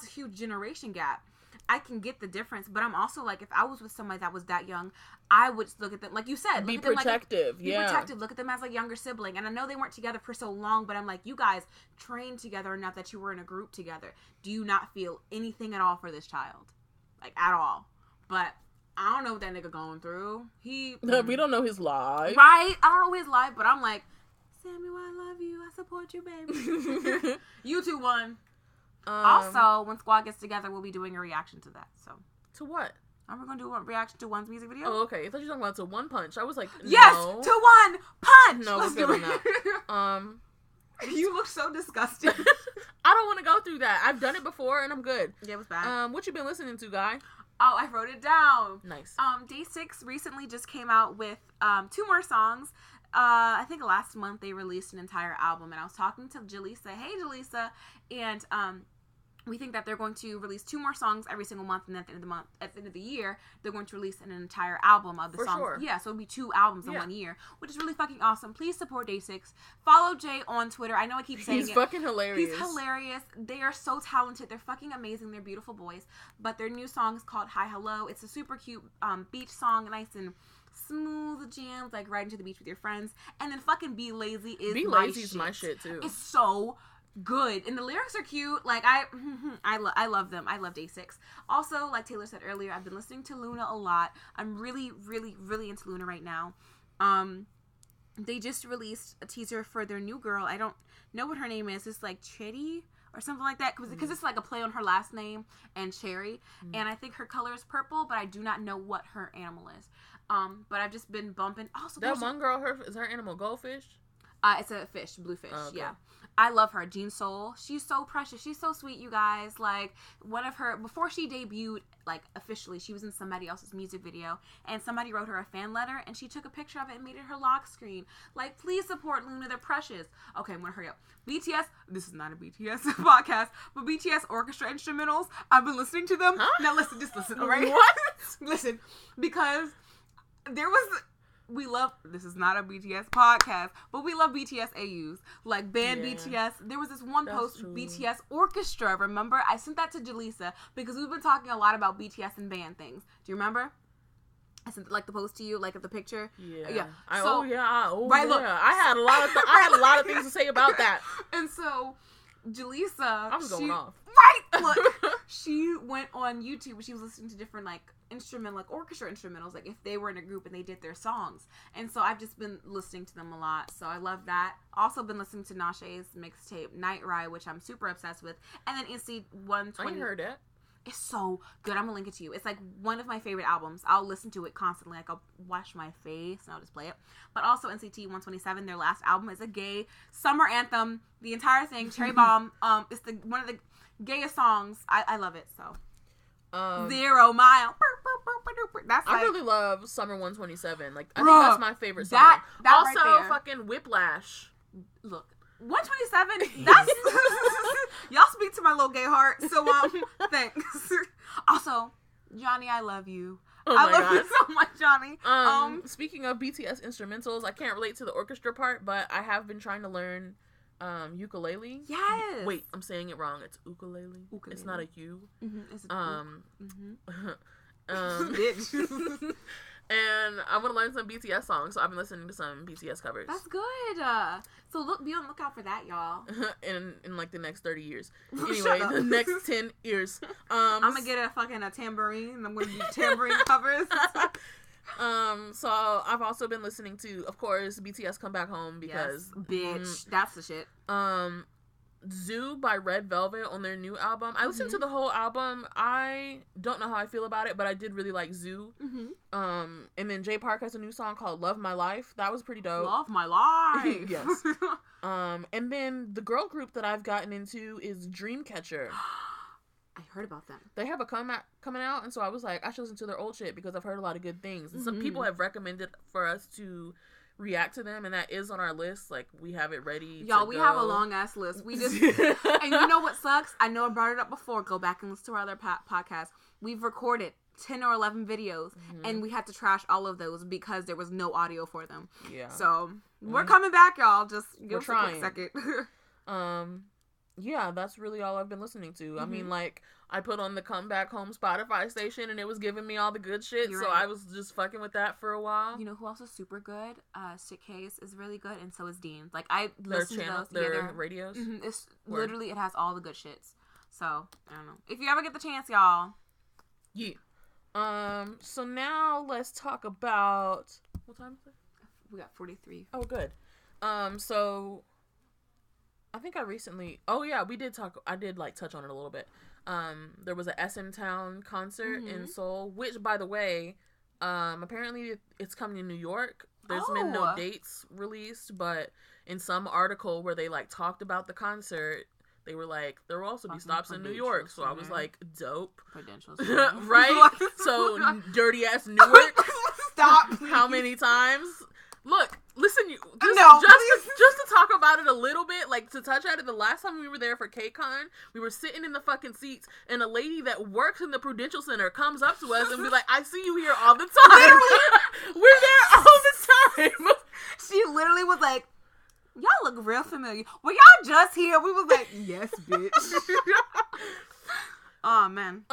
huge generation gap. I can get the difference, but I'm also like, if I was with somebody that was that young, I would look at them, like you said, be protective. Be protective. Look at them as a younger sibling. And I know they weren't together for so long, but I'm like, you guys trained together enough that you were in a group together. Do you not feel anything at all for this child? Like, at all. But I don't know what that nigga going through. We don't know his life. Right? I don't know his life, but I'm like, Samuel, I love you. I support you, baby. You two won. Also, when Squad gets together, we'll be doing a reaction to that. So to what? We're going to do a reaction to One's music video. Oh, okay. I thought you were talking about to One Punch. I was like, no. Yes, to One Punch. No, let's we're good on that. You look so disgusted. I don't want to go through that. I've done it before, and I'm good. Yeah, it was bad. What you been listening to, guy? Oh, I wrote it down. Nice. Day6 recently just came out with 2 more songs. I think last month they released an entire album, and I was talking to Jaleesa. Hey, Jaleesa. And we think that they're going to release 2 more songs every single month, and at the end of the year, they're going to release an entire album of the songs. Sure. Yeah, so it'll be 2 albums in 1 year, which is really fucking awesome. Please support Day6. Follow Jay on Twitter. I know I keep saying He's fucking hilarious. He's hilarious. They are so talented. They're fucking amazing. They're beautiful boys. But their new song is called Hi Hello. It's a super cute beach song, nice and smooth jams, like riding to the beach with your friends. And then fucking Be Lazy is my shit too. It's so good, and the lyrics are cute. Like I love them. I love Day6. Also, like Taylor said earlier, I've been listening to Luna a lot. I'm really, really, really into Luna right now. They just released a teaser for their new girl. I don't know what her name is. It's like Chitty or something like that, because it's like a play on her last name and Cherry, and I think her color is purple, but I do not know what her animal is. But I've just been bumping. Also, that one girl, is her animal goldfish? It's a fish, bluefish. Oh, okay. Yeah, I love her, Jean Soul. She's so precious. She's so sweet, you guys. Like, one of her, before she debuted, like, officially, she was in somebody else's music video, and somebody wrote her a fan letter, and she took a picture of it and made it her lock screen. Like, please support Luna. They're precious. Okay, I'm gonna hurry up. BTS, this is not a BTS podcast, but BTS orchestra instrumentals, I've been listening to them. Huh? Now listen, just listen, all right? What? Listen, because there was... We love, this is not a BTS podcast, but we love BTS AUs. Like, band BTS. There was this one post, true. BTS orchestra, remember? I sent that to Jaleesa because we've been talking a lot about BTS and band things. Do you remember? I sent, like, the post to you, like, of the picture. Yeah. Right, look, I had a lot of things to say about that. And so, Jaleesa, I was going off. Right, look, she went on YouTube and she was listening to different, like, orchestra instrumentals, like if they were in a group and they did their songs. And so I've just been listening to them a lot, so I love that. Also been listening to Nashe's mixtape Night Ride, which I'm super obsessed with, and then NC 120. I ain't heard it. It's so good. I'm gonna link it to you. It's like one of my favorite albums. I'll listen to it constantly. Like, I'll wash my face and I'll just play it. But also NCT 127, their last album, is a gay summer anthem. The entire thing, Cherry Bomb, it's one of the gayest songs. I love it. So 0 Mile. That's I really love Summer 127. Like, I think that's my favorite song. That also, right there. fucking Whiplash. Look, 127. That's y'all speak to my little gay heart. So thanks. Also, Johnny, I love you. Oh I my love God. you so much, Johnny. Speaking of BTS instrumentals, I can't relate to the orchestra part, but I have been trying to learn ukulele. Yes. Wait, I'm saying it wrong. It's ukulele. It's not a U. It's bitch. And I'm gonna learn some BTS songs, so I've been listening to some BTS covers. That's good. So be on the lookout for that, y'all. in like the next 30 years. Anyway, the next 10 years. I'm gonna get a tambourine, and I'm gonna do tambourine covers. So I've also been listening to, of course, BTS Come Back Home because bitch, that's the shit. Zoo by Red Velvet on their new album. I listened to the whole album. I don't know how I feel about it, but I did really like Zoo. And then Jay Park has a new song called Love My Life. That was pretty dope. Love My Life. Yes. And then the girl group that I've gotten into is Dreamcatcher. I heard about them. They have a coming out, and so I was like, I should listen to their old shit because I've heard a lot of good things. And some people have recommended for us to react to them, and that is on our list. Like, we have it ready. Y'all, we have a long ass list. We just and you know what sucks? I know I brought it up before. Go back and listen to our other podcasts. We've recorded 10 or 11 videos, and we had to trash all of those because there was no audio for them. Yeah. So we're coming back, y'all. Just give us a quick second. Yeah, that's really all I've been listening to. I mean, like, I put on the Come Back Home Spotify station, and it was giving me all the good shit, so I was just fucking with that for a while. You know who else is super good? Sick Case is really good, and so is Dean. Like, I listen to those. Their radios? It's literally, it has all the good shits. So, I don't know. If you ever get the chance, y'all. Yeah. So now let's talk about... What time is it? We got 43. Oh, good. So... I think I recently... Oh, yeah, we did talk... I did, like, touch on it a little bit. There was a SM Town concert in Seoul, which, by the way, apparently it's coming to New York. There's been no dates released, but in some article where they, like, talked about the concert, they were like, there will also be stops in New York. So I was like, dope. Credentials. Right? So, dirty-ass Newark. Stop. How many times? Look, listen, just to talk about it a little bit, like, to touch on it, the last time we were there for KCON, we were sitting in the fucking seats, and a lady that works in the Prudential Center comes up to us and be like, I see you here all the time. We're there all the time. She literally was like, y'all look real familiar. Were y'all just here? We was like, yes, bitch. Oh, man.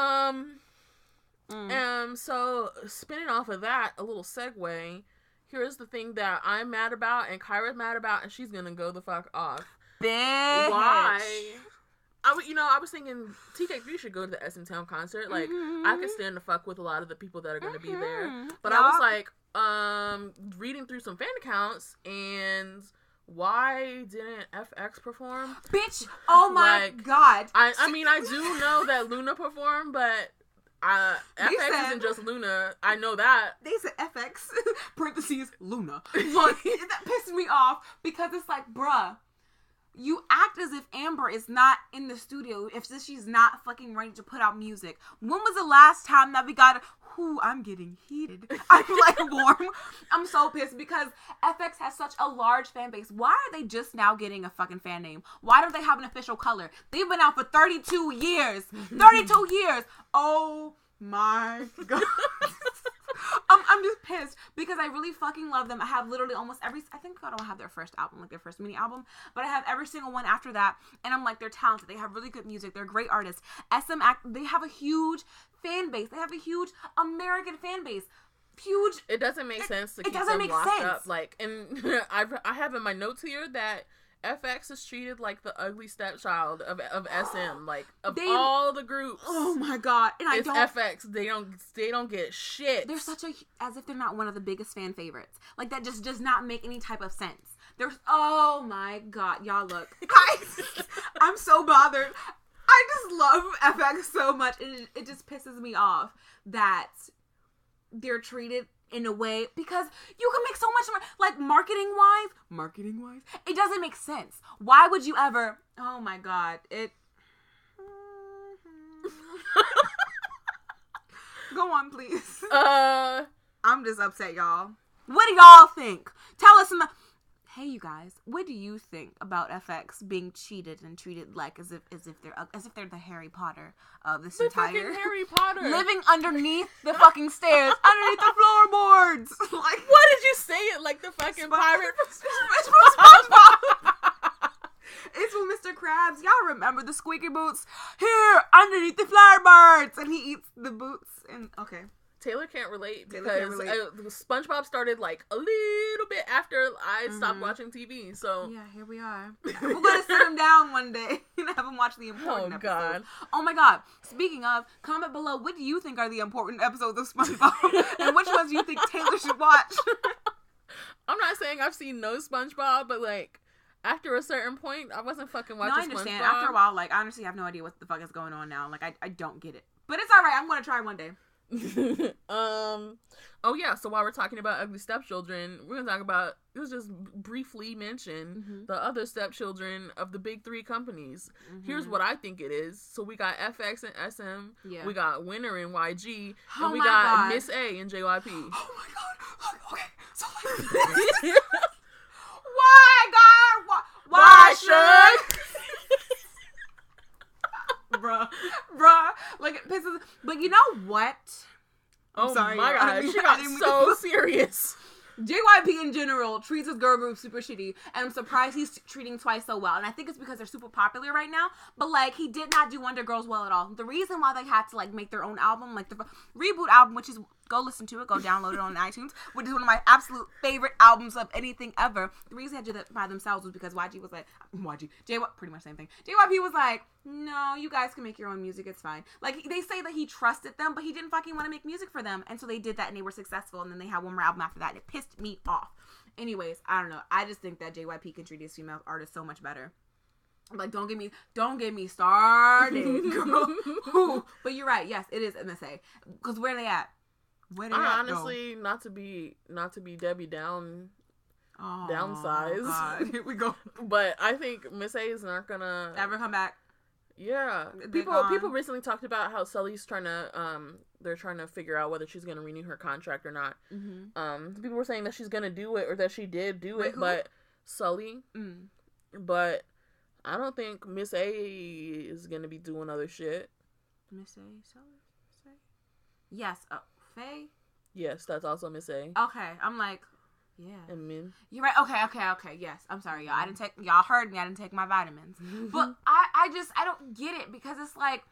So, spinning off of that, a little segue... Here's the thing that I'm mad about and Kyra's mad about, and she's gonna go the fuck off. Bitch. Why I was thinking TK3 should go to the SM Town concert. Like, I could stand to fuck with a lot of the people that are going to be there. But I was like, reading through some fan accounts, and why didn't FX perform? Bitch, oh my god. I mean, I do know that Luna performed, but FX isn't just Luna. I know that. They said FX, parentheses, Luna. Like, that pissed me off, because it's like, bruh, you act as if Amber is not in the studio, if she's not fucking ready to put out music. When was the last time that we got I'm getting heated. I'm like warm. I'm so pissed because FX has such a large fan base. Why are they just now getting a fucking fan name? Why don't they have an official color? They've been out for 32 years. 32 years. Oh my god. I'm just pissed because I really fucking love them. I have literally almost I think I don't have their first album, like their first mini album, but I have every single one after that, and I'm like, they're talented. They have really good music. They're great artists. they have a huge fan base. They have a huge American fan base. Huge. It doesn't make sense to keep them locked up. Like, and I have in my notes here that FX is treated like the ugly stepchild of SM, like all the groups. Oh my god! And it's FX. They don't get shit. They're as if they're not one of the biggest fan favorites. Like, that just does not make any type of sense. Oh my god, y'all look, guys. I'm so bothered. I just love FX so much. It just pisses me off that they're treated in a way, because you can make so much more, like, marketing wise, it doesn't make sense. Why would you ever? Oh my god, go on, please. I'm just upset, y'all. What do y'all think? Tell us hey, you guys, what do you think about FX being cheated and treated like as if they're the Harry Potter of this entire fucking Harry Potter, living underneath the fucking stairs, underneath the floorboards? Like, what did you say it like the fucking pirate from SpongeBob? It's from Mr. Krabs. Y'all remember the squeaky boots? Here, underneath the floorboards, and he eats the boots. And okay. Taylor can't relate because SpongeBob started like a little bit after I stopped watching TV. So yeah, here we are. We're gonna sit him down one day and have him watch the important episodes. God. Oh my god! Speaking of, comment below, what do you think are the important episodes of SpongeBob, and which ones do you think Taylor should watch? I'm not saying I've seen no SpongeBob, but like, after a certain point, I wasn't fucking watching SpongeBob. I understand. After a while, like, I honestly have no idea what the fuck is going on now. Like, I don't get it. But it's alright. I'm gonna try one day. Oh yeah, so while we're talking about ugly stepchildren, we're gonna talk about, it was just briefly mention the other stepchildren of the big three companies. Here's what I think it is. So we got FX and SM, we got Winner and YG, and we got Miss A and JYP. Oh my god. Okay, so like, why, God? Why should? Bruh, like, it pisses. But you know what? Oh sorry, my god, she got so serious. JYP in general treats his girl group super shitty, and I'm surprised he's treating Twice so well. And I think it's because they're super popular right now. But like, he did not do Wonder Girls well at all. The reason why they had to like make their own album, like the reboot album, which is, go listen to it, go download it on iTunes, which is one of my absolute favorite albums of anything ever. The reason they had to do that by themselves was because YG was like, pretty much same thing. JYP was like, no, you guys can make your own music, it's fine. Like, they say that he trusted them, but he didn't fucking want to make music for them. And so they did that, and they were successful, and then they had one more album after that, and it pissed me off. Anyways, I don't know. I just think that JYP can treat his female artists so much better. Like, don't get me started, girl. But you're right. Yes, it is MSA. Because where are they at? Honestly, not to be Debbie downsized. God. Here we go. But I think Miss A is not gonna ever come back. Yeah, people recently talked about how Sulli's trying to figure out whether she's gonna renew her contract or not. People were saying that she's gonna do it, or that she did do it, but Sulli. But I don't think Miss A is gonna be doing other shit. Miss A, Sulli, yes. Faye? Yes, that's also Miss A. Okay, I'm like, yeah. And Min. You're right. Okay. Yes, I'm sorry, y'all. Y'all heard me. I didn't take my vitamins. But I don't get it, because it's like,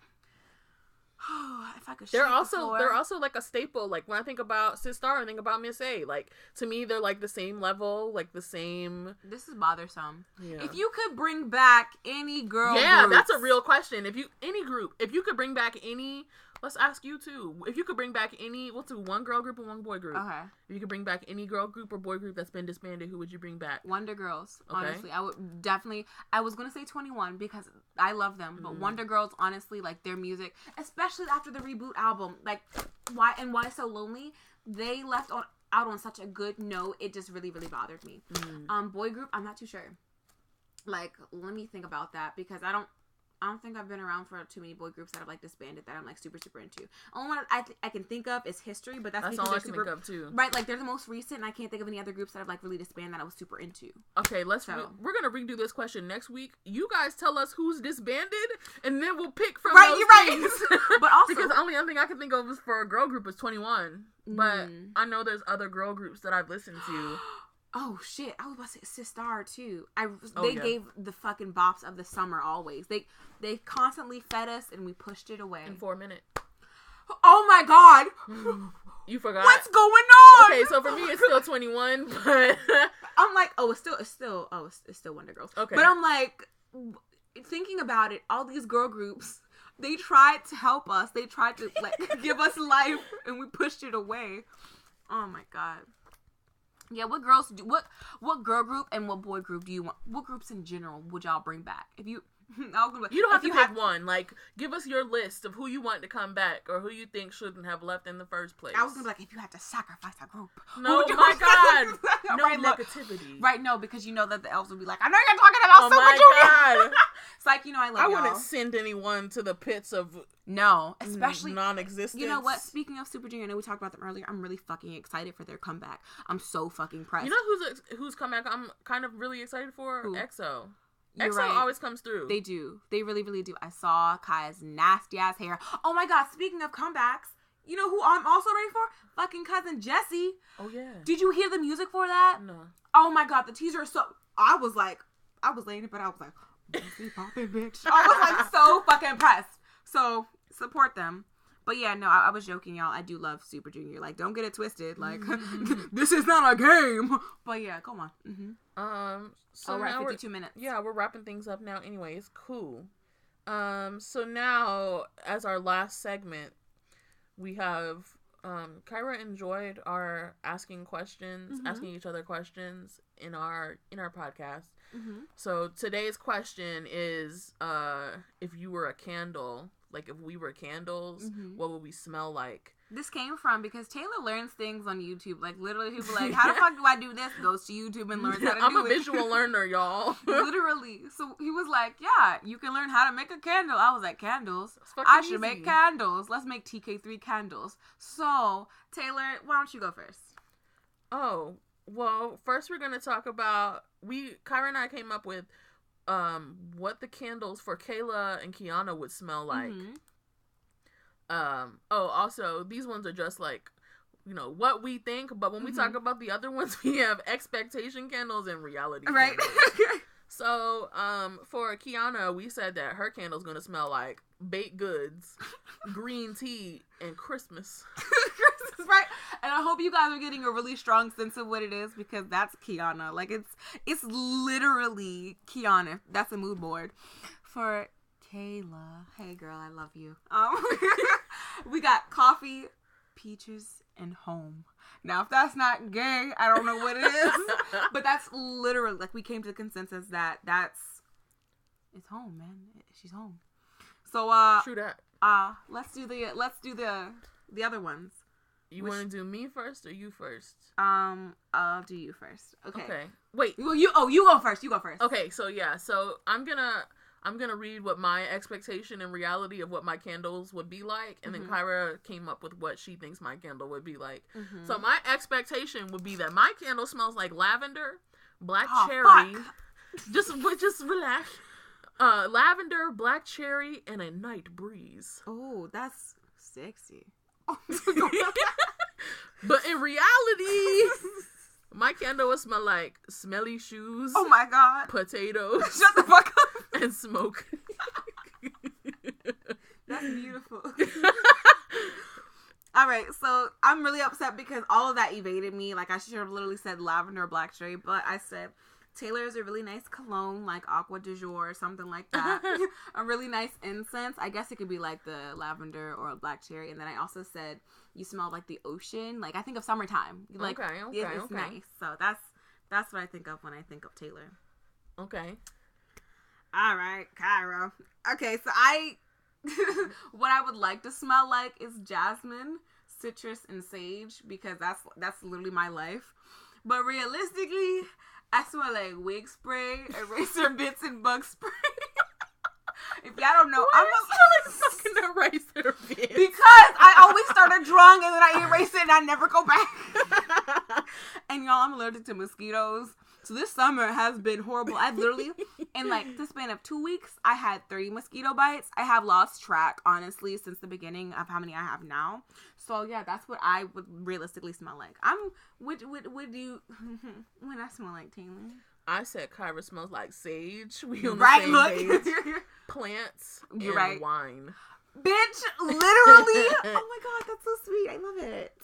if I could. They're also like a staple. Like when I think about Sistar, I think about Miss A. Like to me, they're like the same level, like the same. This is bothersome. Yeah. If you could bring back any girl, that's a real question. If you could bring back any. Let's ask you too. If you could bring back any, we'll do one girl group and one boy group. Okay. If you could bring back any girl group or boy group that's been disbanded, who would you bring back? Wonder Girls. Okay. Honestly, I would definitely. I was gonna say 21 because I love them, but Wonder Girls, honestly, like their music, especially after the reboot album, like Why So Lonely, they left out on such a good note. It just really, really bothered me. Boy group, I'm not too sure. Like, let me think about that because I don't think I've been around for too many boy groups that have like disbanded that I'm like super, super into. Only one I can think of is History, but that's because all I they're can super, think of too. Right, like they're the most recent, and I can't think of any other groups that have like really disbanded that I was super into. Okay, we're gonna redo this question next week. You guys tell us who's disbanded, and then we'll pick from those things. But also, because the only other thing I can think of is for a girl group is 21. But I know there's other girl groups that I've listened to. Oh shit! I was about to say Sistar too. They gave the fucking bops of the summer always. They constantly fed us and we pushed it away in 4 minutes. Oh my god! You forgot what's going on? Okay, so for me it's still 21, but I'm like, it's still Wonder Girls. Okay, but I'm like thinking about it. All these girl groups, they tried to help us. They tried to like give us life, and we pushed it away. Oh my god. Yeah, what girls do? What girl group and what boy group do you want? What groups in general would y'all bring back? If you, you don't have to pick one. Like, give us your list of who you want to come back or who you think shouldn't have left in the first place. I was gonna be like, if you had to sacrifice a group. No, my God, no right, negativity. Right, no, because you know that the elves would be like, I know you're talking about Super Junior. God. It's like, I wouldn't send anyone to the pits of especially non-existence. You know what? Speaking of Super Junior, I know we talked about them earlier. I'm really fucking excited for their comeback. I'm so fucking pressed. You know who's comeback? I'm kind of really excited for Who? EXO. You're EXO right. always comes through. They do. They really, really do. I saw Kaya's nasty ass hair. Oh my god! Speaking of comebacks, you know who I'm also ready for? Fucking cousin Jessie. Oh yeah. Did you hear the music for that? No. Oh my god, the teaser is so. I was laying it, but I was like, Jessie poppin', bitch. I was like so fucking impressed. So support them. But yeah, no, I was joking, y'all. I do love Super Junior. Like, don't get it twisted. Like, this is not a game. But yeah, come on. So we're at 52 minutes. Yeah, we're wrapping things up now. Anyways, cool. So now, as our last segment, we have Kyra enjoyed our asking each other questions in our podcast. So today's question is, if you were a candle, like if we were candles, what would we smell like? This came from because Taylor learns things on YouTube. Like, literally, people like, how the fuck do I do this? Goes to YouTube and learns how to do it. I'm a visual learner, y'all. Literally. So he was like, yeah, you can learn how to make a candle. I was like, candles? I should make candles. Let's make TK3 candles. So, Taylor, why don't you go first? Oh, well, first we're going to talk about, Kyra and I came up with what the candles for Kayla and Kiana would smell like. Also, these ones are just like, what we think, but when we talk about the other ones, we have expectation candles and reality candles. Right. So, for Kiana, we said that her candle's gonna smell like baked goods, green tea, and Christmas. Right? And I hope you guys are getting a really strong sense of what it is, because that's Kiana. Like, it's literally Kiana. That's a mood board. For Kayla, hey girl, I love you. We got coffee, peaches, and home. Now, if that's not gay, I don't know what it is. But that's literally, like, we came to the consensus that it's home, man. She's home. So true that. Let's do the other ones. You want to do me first or you first? I'll do you first. Okay. Wait. Well, you go first. You go first. Okay. So yeah. So I'm gonna read what my expectation and reality of what my candles would be like, and then Kyra came up with what she thinks my candle would be like. So my expectation would be that my candle smells like lavender, black cherry. Just relax. Lavender, black cherry, and a night breeze. Oh, that's sexy. But in reality, my candle would smell like smelly shoes. Oh my god. Potatoes. Shut the fuck up. And smoke. That's beautiful. right, so I'm really upset because all of that evaded me. Like, I should have literally said lavender or black cherry, but I said Taylor is a really nice cologne, like Aqua du Jour or something like that. A really nice incense. I guess it could be like the lavender or black cherry. And then I also said you smell like the ocean. Like, I think of summertime. Like, it's nice. So that's what I think of when I think of Taylor. Okay. All right, Kyra. Okay, so what I would like to smell like is jasmine, citrus, and sage, because that's literally my life. But realistically, I smell like wig spray, eraser bits, and bug spray. If y'all don't know, I'm like fucking eraser bits. Because I always start a drawing and then I erase it and I never go back. And y'all, I'm allergic to mosquitoes. So this summer has been horrible. I've literally, in like the span of 2 weeks, I had 30 mosquito bites. I have lost track, honestly, since the beginning of how many I have now. So yeah, that's what I would realistically smell like. Would you, when I smell like Taylor? I said Kyra smells like sage. We on the same page. Plants and wine. Bitch, literally. Oh my god, that's so sweet. I love it.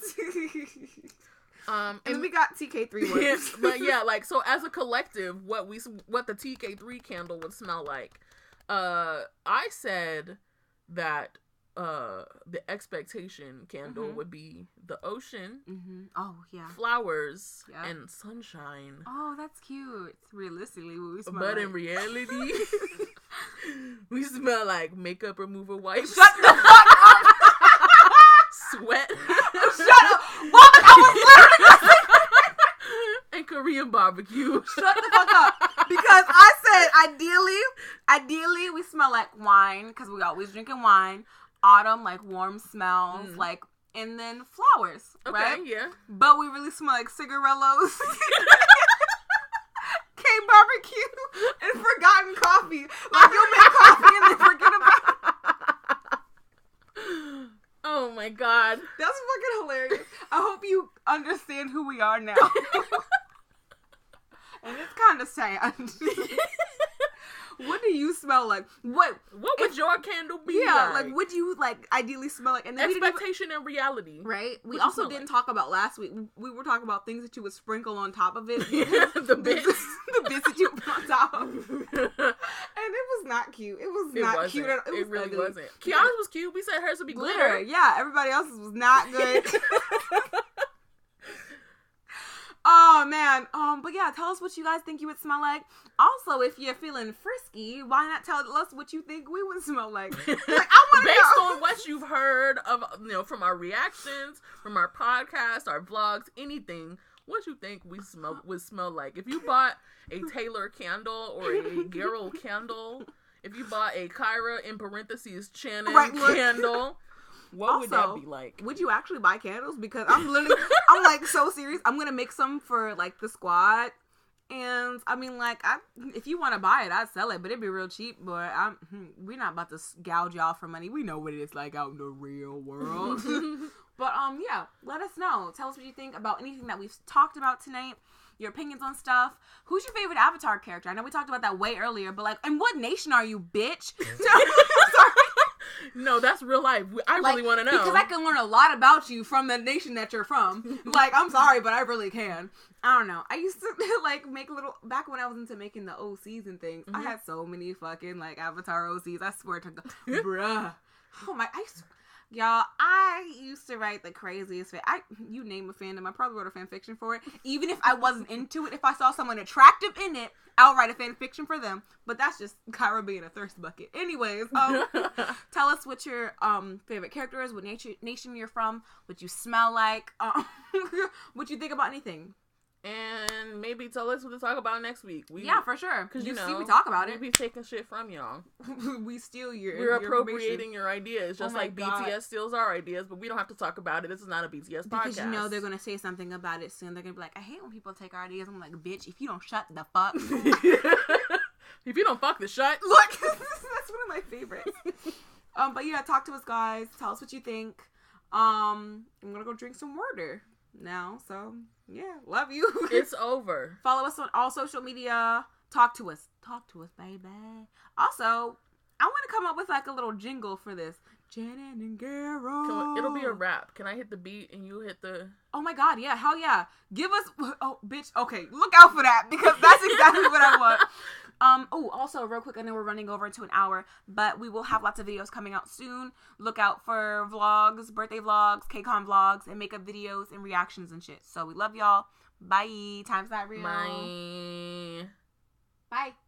And then we got TK3 words. But yeah, like, so as a collective, what the TK3 candle would smell like. I said that the expectation candle would be the ocean. Oh yeah, flowers and sunshine. Oh, that's cute. Realistically, what we smell but like. In reality, we smell like makeup remover wipes. Shut the fuck up. Sweat. Shut up. What? I was literally and Korean barbecue. Shut the fuck up. Because I said ideally we smell like wine, because we always drinking wine. Autumn, like warm smells, like, and then flowers, right? Okay, yeah. But we really smell like cigarillos, K-barbecue, and forgotten coffee. Like, you'll make coffee and then forget about it. Oh my god. That's fucking hilarious. I hope you understand who we are now. And it's kind of sad. What do you smell like? What would your candle be like what do you, like, ideally smell like? And then expectation and reality. Right? We also didn't talk about last week. We were talking about things that you would sprinkle on top of it. The bits. The bits that you put on top. And it was not cute. It was not cute at all. It really ugly. Wasn't. Kiana's was cute. We said hers would be glitter. Yeah, everybody else's was not good. Oh man, but yeah, tell us what you guys think you would smell like. Also, if you're feeling frisky, why not tell us what you think we would smell like? Like, I want to know. Based on what you've heard of, from our reactions, from our podcast, our vlogs, anything, what you think we would smell like. If you bought a Taylor candle or a Garol candle, if you bought a Kyra in parentheses Channon candle. What would that be like? Would you actually buy candles? Because I'm like so serious. I'm gonna make some for like the squad, and I mean, like, if you want to buy it, I'd sell it, but it'd be real cheap. But we're not about to gouge y'all for money. We know what it's like out in the real world. But yeah, let us know. Tell us what you think about anything that we've talked about tonight. Your opinions on stuff. Who's your favorite Avatar character? I know we talked about that way earlier, but like, and what nation are you, bitch? Sorry. No, that's real life. I really want to know. Because I can learn a lot about you from the nation that you're from. Like, I'm sorry, but I really can. I don't know. I used to, like, make little, back when I was into making the OCs and things, I had so many fucking, like, Avatar OCs. I swear to God. Bruh. Oh my, y'all, I used to write the craziest you name a fandom, I probably wrote a fan fiction for it. Even if I wasn't into it, if I saw someone attractive in it, I'll write a fan fiction for them. But that's just Kyra being a thirst bucket. Anyways, tell us what your favorite character is, what nation you're from, what you smell like, what you think about anything. And maybe tell us what to talk about next week. Yeah, for sure. Because you see, we talk about it. We be taking shit from y'all. We steal We're appropriating your ideas, just like BTS steals our ideas, but we don't have to talk about it. This is not a BTS podcast. Because they're going to say something about it soon. They're going to be like, I hate when people take our ideas. I'm like, bitch, if you don't shut the fuck. If you don't fuck the shut. Look, that's one of my favorites. But yeah, talk to us, guys. Tell us what you think. I'm going to go drink some water now, so yeah, love you. It's over. Follow us on all social media. Talk to us, baby. Also, I want to come up with like a little jingle for this. Channon&Garol. It'll be a rap. Can I hit the beat and you hit the... Oh my god, yeah, hell yeah. Give us... Oh, bitch, okay, look out for that, because that's exactly what I want. Also, real quick, I know we're running over to an hour, but we will have lots of videos coming out soon. Look out for vlogs, birthday vlogs, KCON vlogs, and makeup videos and reactions and shit. So we love y'all. Bye. Time's not real. Bye. Bye.